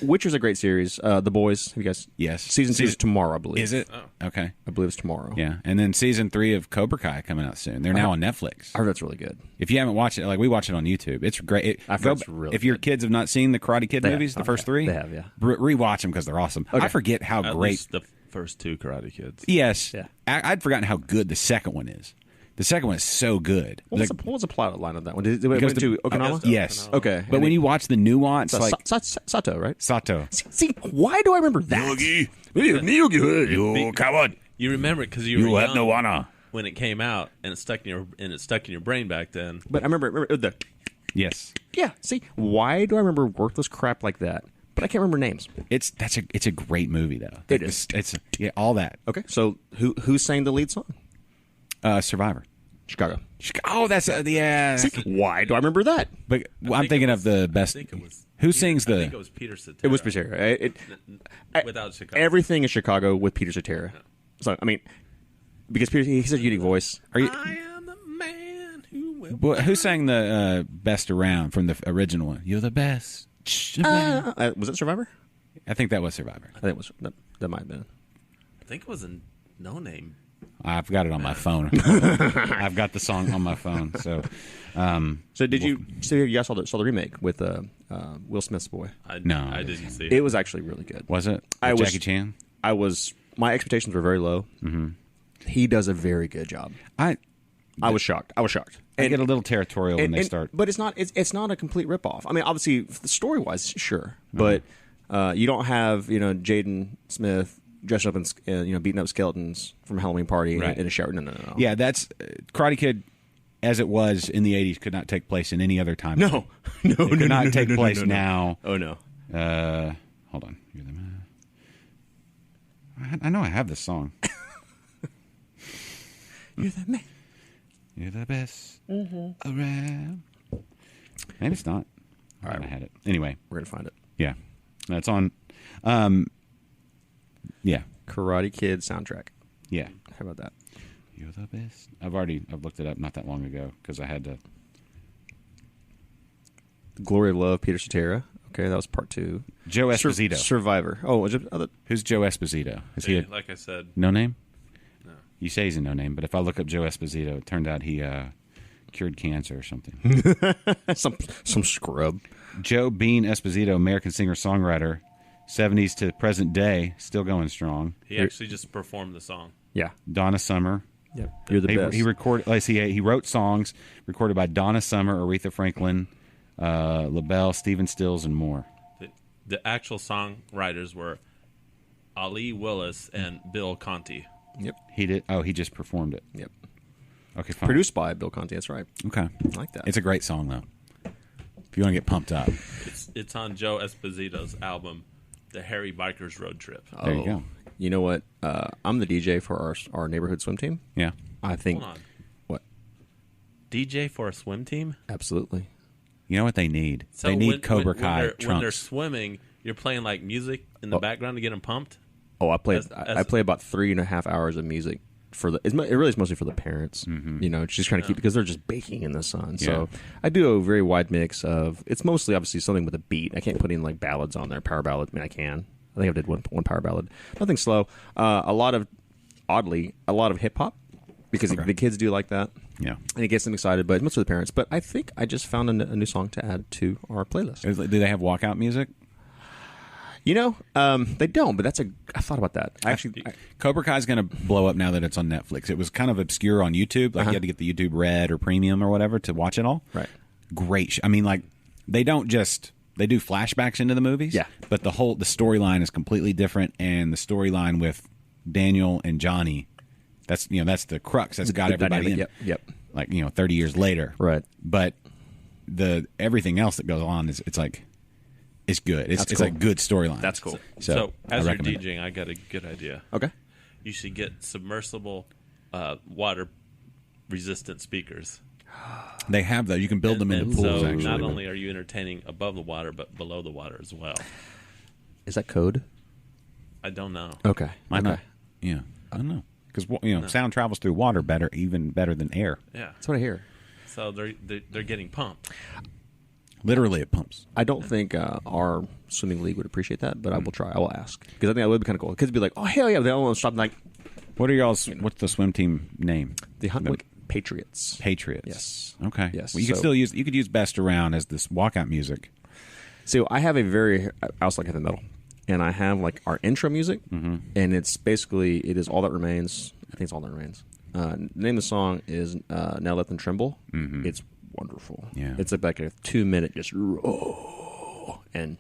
Witcher's a great series. The Boys, have you guys?
Yes.
Season 2 is tomorrow, I believe.
Is it? Oh. Okay.
I believe it's tomorrow.
Yeah, and then season 3 of Cobra Kai coming out soon. They're now on Netflix.
I heard that's really good.
If you haven't watched it, like we watch it on YouTube, it's great.
I've heard it's really
if your
good.
kids have not seen the Karate Kid movies, the first 3,
They have, yeah.
Rewatch them because they're awesome. I forget how
At
great.
least the first 2 Karate Kids.
Yes,
Yeah.
I'd forgotten how good the second one is. The second one is so good.
What was the plot line of that one? Did it went
Because
to Okinawa?
Yes.
Okay.
But when you watch the nuance, like
Sato, right?
Sato.
See, why do I remember that?
You come on.
You remember it because you were
have
young
no honor.
when it came out, and it stuck in your brain back then.
But I remember the.
Yes.
Yeah. See, why do I remember worthless crap like that? But I can't remember names.
It's a great movie though.
It is.
It's all that.
Okay. So who sang the lead song?
Survivor.
Chicago.
Oh, that's yeah.
See, why do I remember that?
But I'm thinking of the best.
I think it was
Who sings
I think
the?
it was Peter Cetera.
It was Citra.
Without Chicago.
Everything in Chicago with Peter Cetera. So I mean, because Peter, he has a unique voice.
Are you?
I am the man who will.
Well, who sang the best around from the original one? You're the best.
Was it Survivor?
I think that was Survivor.
I think it was. That might have been.
I think it was a No Name.
I've got it on my phone. I've got the song on my phone. So,
So did you? So you guys saw the remake with Will Smith's boy?
No.
I didn't see it.
It was actually really good.
was it
I
With
was-
Jackie Chan?
My expectations were very low. Mm-hmm. He does a very good job.
I
I was shocked.
get a little territorial when they
and-
start.
but it's not a complete ripoff. I mean, obviously, story wise, sure, but you don't have Jaden Smith dressed up in beating up skeletons from a Halloween party
Right.
in a shower. No.
Yeah, that's Karate Kid, as it was in the '80s, could not take place in any other time.
no,
it could not take place now.
Oh no.
Hold on. You're the man. I know I have this song.
You're the man.
You're the best around. Maybe it's not. All right, I had it. Anyway,
We're gonna find it.
yeah, that's on. Yeah,
Karate Kid soundtrack.
yeah.
How about that?
You're the best. I've looked it up not that long ago because I had to.
Glory of Love, Peter Cetera. Okay, that was part 2.
Joe Esposito.
Survivor. Oh, was it other?
Who's Joe Esposito? Is he a
like I said,
no name?
No.
You say he's a no name, but if I look up Joe Esposito, it turned out he cured cancer or something.
some scrub.
Joe Bean Esposito, American singer-songwriter, 70s to present day, still going strong.
he actually just performed the song.
Yeah.
Donna Summer.
Yep. You're the best.
He recorded. Let's see. He wrote songs recorded by Donna Summer, Aretha Franklin, LaBelle, Stephen Stills, and more.
The actual songwriters were Ali Willis and Bill Conti.
Yep.
He did. Oh, he just performed it.
Yep.
Okay, fine.
Produced by Bill Conti. That's right.
Okay,
I like that.
It's a great song though. If you want to get pumped up,
It's on Joe Esposito's album, The Harry Biker's Road Trip.
there you go.
You know what? I'm the DJ for our neighborhood swim team.
Yeah.
I think.
Hold on.
What?
DJ for a swim team?
Absolutely.
You know what they need?
So
they need
when-
Cobra
when
Kai
they're, when they're
trunks.
swimming, you're playing like music in the background to get them pumped?
Oh, I play.
As-
I play about 3.5 hours of music for the. It really is mostly for the parents. Just trying to keep because they're just baking in the sun. So I do a very wide mix of. It's mostly obviously something with a beat. I can't put in like ballads on there, power ballad. I mean, I can. I think I did one power ballad. Nothing slow. A lot of hip hop because the kids do like that.
Yeah.
And it gets them excited, but it's mostly the parents. But I think I just found a new song to add to our playlist.
Do they have walkout music?
They don't, but I thought about that.
Cobra Kai's going to blow up now that it's on Netflix. It was kind of obscure on YouTube. Like you had to get the YouTube Red or Premium or whatever to watch it all.
Right.
Great. I mean, like they do flashbacks into the movies.
Yeah.
But the storyline is completely different, and the storyline with Daniel and Johnny, that's the crux. That's got
the
everybody
dynamic,
in.
yep.
Like 30 years later.
Right.
But the everything else that goes on it's like. It's good. It's
cool.
like good storyline.
That's cool.
So
I
as you're
recommend it.
DJing, I got a good idea.
Okay.
You should get submersible water resistant speakers.
They have that. You can build them in the pools,
so
actually.
not only are you entertaining above the water, but below the water as well.
Is that code?
I don't know.
Okay.
Why not? Yeah. I don't know. Because sound travels through water even better than air.
Yeah.
That's what I hear.
So they're getting pumped.
Literally, it pumps.
I don't think our swimming league would appreciate that, but I will try. I will ask. Because I think that would be kind of cool. Kids would be like, oh, hell yeah. They all want to stop. Like,
What are y'all's? What's the swim team name?
the Huntwick Patriots.
Patriots.
Yes.
Okay.
Yes.
Well, you could
So-
still use. You could use "Best Around" as this walkout music.
So I have I also like heavy metal, and I have like our intro music, and it's basically it is All That Remains. I think it's All That Remains. The name of the song is Now Let Them Tremble. It's wonderful.
Yeah.
It's like a 2-minute just and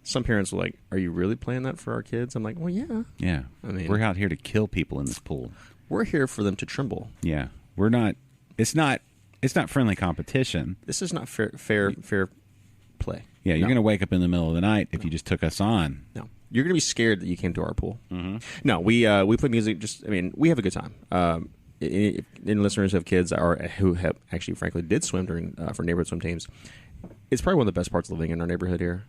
some parents are like, "Are you really playing that for our kids?" I'm like, "Well, yeah.
Yeah.
I mean-
we're out here to kill people in this pool.
We're here for them to tremble.
Yeah. We're not. It's not. It's not friendly competition.
This is not fair play.
Yeah. You're
No.
going to wake up in the middle of the night if you just took us on.
No, you're going to be scared that you came to our pool. No, we play music. We have a good time. Any listeners who have kids who have actually, frankly, did swim for neighborhood swim teams. It's probably one of the best parts of living in our neighborhood here.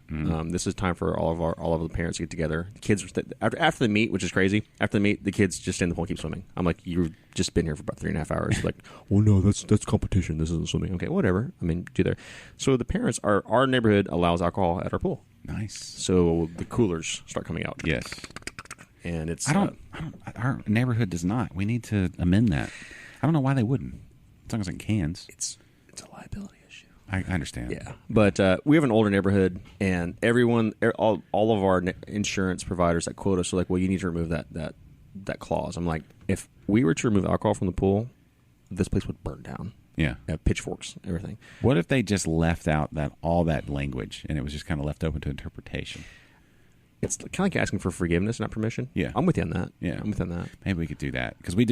This is time for all of the parents to get together. The kids after the meet, which is crazy. After the meet, the kids just stay in the pool and keep swimming. I'm like, you've just been here for about 3.5 hours. Like, well, no, that's competition. This isn't swimming. Okay, whatever. I mean, do there. So the parents our neighborhood allows alcohol at our pool.
Nice.
So the coolers start coming out.
Yes.
And it's
Our neighborhood does not. We need to amend that. I don't know why they wouldn't. As long as it cans.
it's a liability issue.
I understand.
Yeah, but we have an older neighborhood, and all of our insurance providers that quote us are like, "Well, you need to remove that clause." I'm like, if we were to remove alcohol from the pool, this place would burn down.
Yeah.
Pitchforks, everything.
What if they just left out all that language and it was just kind of left open to interpretation?
It's kind of like asking for forgiveness, not permission.
Yeah.
I'm with you on that.
Yeah.
I'm with you on that.
Maybe we could do that because we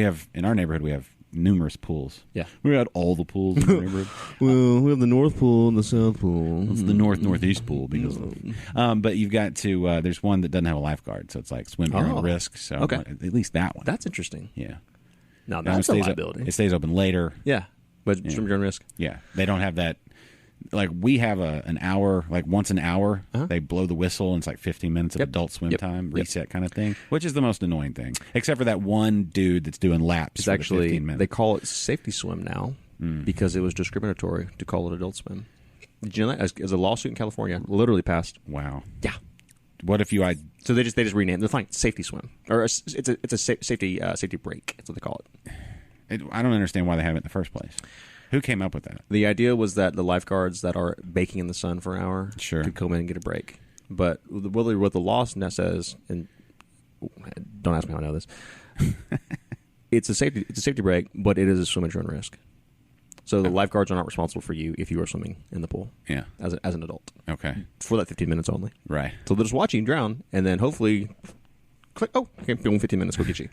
have in our neighborhood we have numerous pools.
Yeah.
We got all the pools in the neighborhood.
Well, we have the North Pool and the South Pool.
It's the northeast pool because, but you've got to. There's one that doesn't have a lifeguard, so it's like swim at your own risk. So
Okay.
at least that one.
That's interesting.
Yeah.
Now
That one
that's a
stays
liability.
It stays open later.
Yeah, but swim at your own risk.
Yeah, they don't have that. Like we have an hour, like once an hour, they blow the whistle and it's like 15 minutes of
Yep.
adult swim
Yep.
time,
Yep.
reset kind of thing, which is the most annoying thing. Except for that one dude that's doing laps
It's
for the
actually
15 minutes.
they call it safety swim now because it was discriminatory to call it adult swim. Did you know that? As a lawsuit in California, literally passed.
Wow.
Yeah.
What if you
So they just renamed. They're fine. Safety swim, or it's a safety break. That's what they call it.
I don't understand why they have it in the first place. Who came up with that?
The idea was that the lifeguards that are baking in the sun for an hour
Sure.
could come in and get a break. But what the law says, and don't ask me how I know this, it's a safety break, but it is a swim at your own risk. So the lifeguards are not responsible for you if you are swimming in the pool.
Yeah.
As an adult
Okay.
for that 15 minutes only.
Right.
So they'll just watch you drown, and then hopefully click. Oh, okay, boom, 15 minutes. Go get you.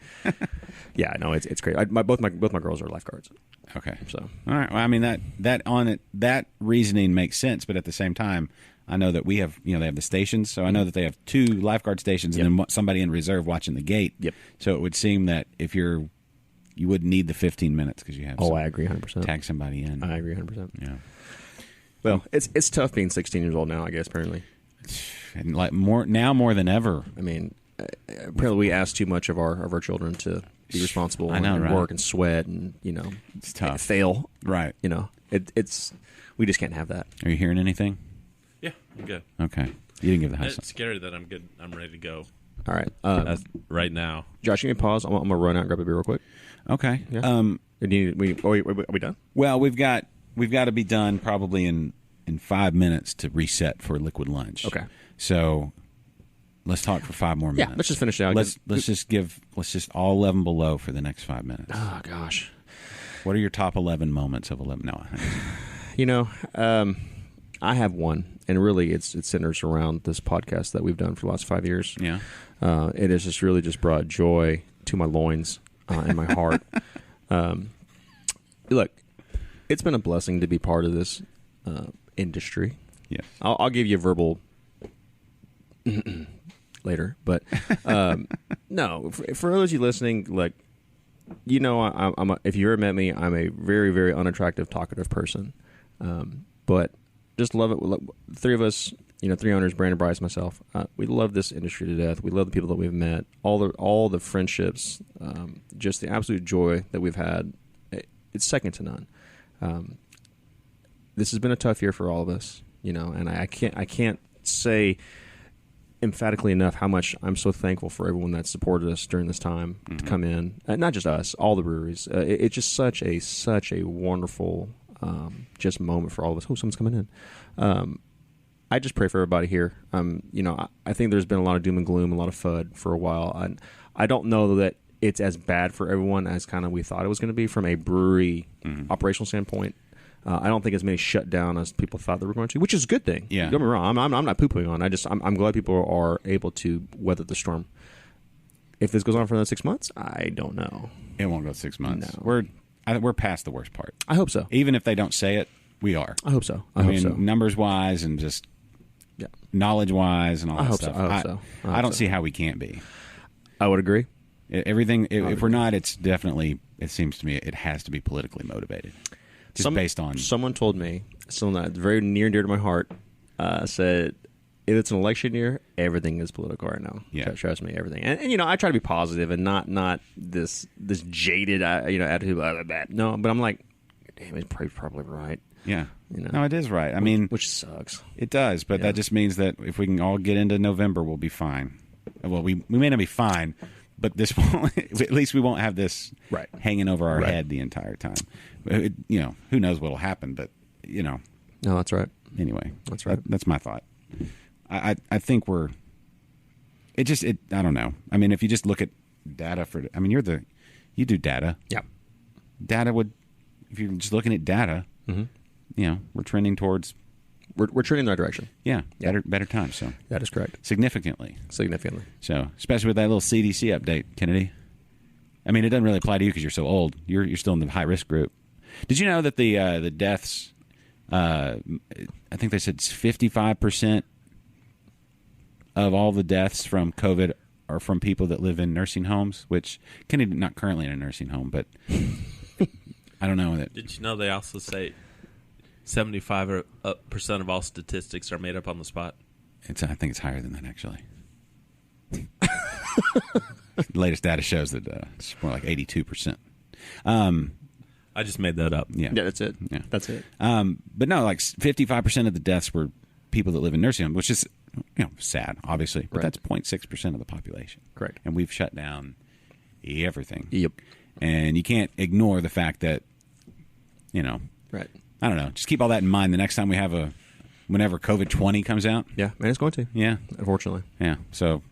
Yeah, no, it's great. Both my girls are lifeguards.
Okay.
So
All right. Well, I mean that reasoning makes sense, but at the same time, I know that we have they have the stations, so I know that they have 2 lifeguard stations and then somebody in reserve watching the gate.
Yep.
So it would seem that if you wouldn't need the 15 minutes because you have.
I agree 100%.
Tag somebody in.
I agree 100%.
Yeah.
Well, it's tough being 16 years old now, I guess. Apparently,
And like more than ever.
I mean, apparently we ask too much of our children to be responsible
I know,
and
right?
work and sweat and
It's tough.
fail.
Right.
It's we just can't have that.
Are you hearing anything?
Yeah, I'm good.
Okay. You didn't give the house.
It's scary that I'm good. I'm ready to go.
All right,
That's right now.
Josh, you may pause. I'm gonna run out and grab a beer real quick.
Okay.
Yeah. Are we done?
Well, we've got to be done probably in 5 minutes to reset for liquid lunch.
Okay.
So let's talk for 5 more minutes.
Yeah, let's just finish it out.
Let's just all 11 below for the next 5 minutes.
Oh gosh.
What are your top 11 moments of 11? No.
I have one, and really it centers around this podcast that we've done for the last 5 years.
Yeah.
It has just really just brought joy to my loins and my heart. Look, it's been a blessing to be part of this industry.
Yeah.
I'll give you a verbal later, but no, for those of you listening, like you know, if you ever met me, I'm a very, very unattractive, talkative person. But just love it. The three of us, you know, 3 owners, Brandon, Bryce, myself, we love this industry to death. We love the people that we've met, all the friendships, just the absolute joy that we've had. It's second to none. This has been a tough year for all of us, you know, and I can't say emphatically enough how much I'm so thankful for everyone that supported us during this time to come in. Not just us, all the breweries. It's just such a wonderful just moment for all of us. Oh, someone's coming in. I just pray for everybody here. You know, I think there's been a lot of doom and gloom, a lot of FUD for a while. I don't know that it's as bad for everyone as kind of we thought it was going to be from a brewery operational standpoint. I don't think as many shut down as people thought they were going to, which is a good thing.
Yeah.
Don't get me wrong. I'm not poo-pooing on it. I'm glad people are able to weather the storm. If this goes on for another 6 months, I don't know.
It won't go 6 months.
No.
We're past the worst part.
I hope so.
Even if they don't say it, we are.
I hope so.
I mean, numbers-wise and just knowledge-wise and all that stuff.
I hope so.
I don't see how we can't be.
I would agree.
Everything. If we're not, it's definitely. It seems to me it has to be politically motivated. Just based on
someone told me, someone that's very near and dear to my heart, said if it's an election year, everything is political right now.
Yeah.
Trust me, everything. And you know, I try to be positive and not this jaded attitude. No, but I'm like, damn, he's probably right.
Yeah.
You know?
No, it is right. I mean,
which sucks.
It does, but that just means that if we can all get into November, we'll be fine. Well, we may not be fine, but this won't, at least we won't have this hanging over our head the entire time. You know, who knows what will happen, but you know.
No, that's right.
Anyway,
that's right.
That's my thought. I think we're. I don't know. I mean, if you just look at data you do data.
Yeah.
Data would, if you're just looking at data, you know, we're trending towards.
We're trending in the right direction.
Yeah. Better times. So
that is correct.
Significantly.
So
especially with that little CDC update, Kennedy. I mean, it doesn't really apply to you because you're so old. You're still in the high risk group. Did you know that the deaths? I think they said 55% of all the deaths from COVID are from people that live in nursing homes. Which Kennedy not currently in a nursing home, but I don't know that.
Did you know they also say 75% of all statistics are made up on the spot?
I think it's higher than that, actually. The latest data shows that it's more like 82%.
I just made that up.
Yeah, that's it.
Yeah.
That's it.
But no, like 55% of the deaths were people that live in nursing homes, which is sad, obviously. But that's 0.6% of the population.
Correct.
And we've shut down everything.
Yep.
And you can't ignore the fact that,
Right.
I don't know. Just keep all that in mind the next time we have whenever COVID-20 comes out.
Yeah, and it's going to.
Yeah.
Unfortunately.
Yeah. So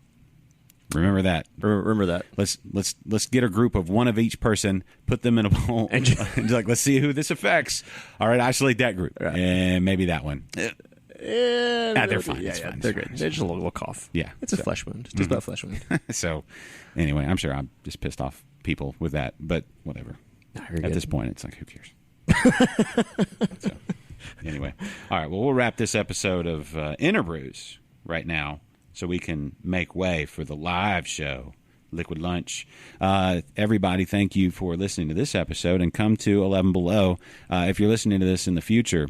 remember that.
Remember that.
Let's get a group of one of each person, put them in a bowl, and let's see who this affects. All right, isolate that group, and maybe that one. They're fine.
Yeah,
it's fine.
They're good. They're just a little cough.
Yeah,
it's a flesh wound. Just about a flesh wound.
So, anyway, I'm sure I'm just pissed off people with that, but whatever. At this point, it's like, who cares? So, anyway, all right. Well, we'll wrap this episode of InterBrews right now, so we can make way for the live show, Liquid Lunch. Everybody, thank you for listening to this episode, and come to 11 Below. If you're listening to this in the future,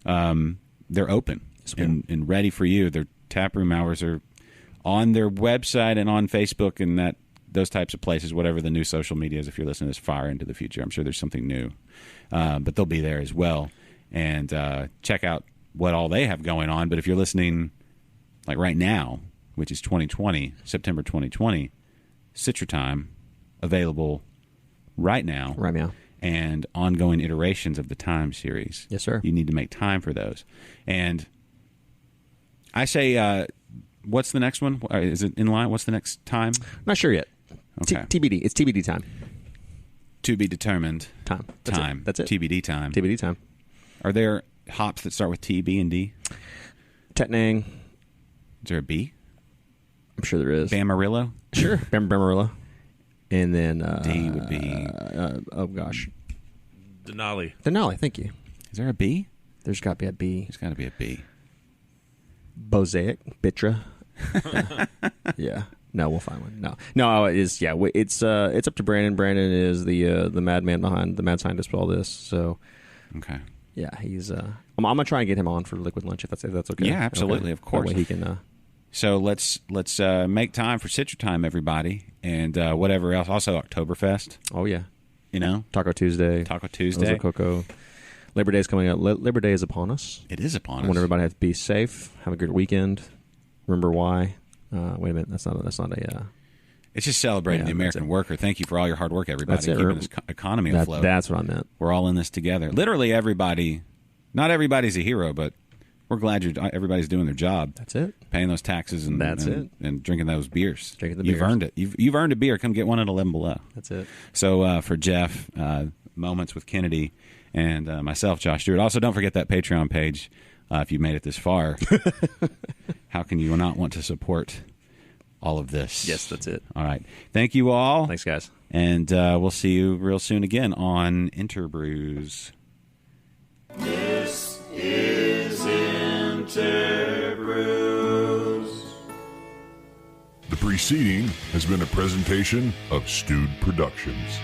they're open and ready for you. Their taproom hours are on their website and on Facebook and those types of places, whatever the new social media is. If you're listening to this far into the future, I'm sure there's something new. But they'll be there as well. And check out what all they have going on. But if you're listening like right now, which is September 2020, Citra Time, available right now.
Right now.
And ongoing iterations of the Time series.
Yes, sir.
You need to make time for those. And I say, what's the next one? Is it in line? What's the next time?
Not sure yet.
Okay.
TBD. It's TBD time.
To be determined.
Time.
That's it. TBD time.
TBD time.
Are there hops that start with T, B, and D?
Tetnang.
Is there a B?
I'm sure there is.
Bamarillo?
Sure. Bamarillo. And then
D would be
oh gosh,
Denali.
Thank you.
Is there a B?
There's got to be a B.
There's got to be a B.
Bosaic, Bitra. Yeah. No, we'll find one. No, it is. Yeah, it's up to Brandon. Brandon is the madman behind the mad scientist for all this. So,
okay.
Yeah, he's. I'm gonna try and get him on for Liquid Lunch if that's okay.
Yeah, absolutely,
okay.
of course.
That way he can.
So let's make time for Citra Time, everybody, and whatever else. Also, Oktoberfest.
Oh yeah,
Taco Tuesday.
Coco. Labor Day is coming up. Labor Day is upon us.
It is upon us.
I want everybody to be safe. Have a good weekend. Remember why? Wait a minute. That's not a.
It's just celebrating the American worker. Thank you for all your hard work, everybody.
That's it.
Keeping this economy afloat.
That's what I meant.
We're all in this together. Literally everybody. Not everybody's a hero, but we're glad everybody's doing their job.
That's it.
Paying those taxes and drinking those beers. You've earned it. You've earned a beer. Come get one at 11 Below.
That's it.
So for Jeff, Moments with Kennedy, and myself, Josh Stewart. Also, don't forget that Patreon page if you made it this far. How can you not want to support all of this?
Yes, that's it.
All right. Thank you all.
Thanks, guys.
And we'll see you real soon again on InterBrews.
This is InterBrews.
The preceding has been a presentation of Stewed Productions.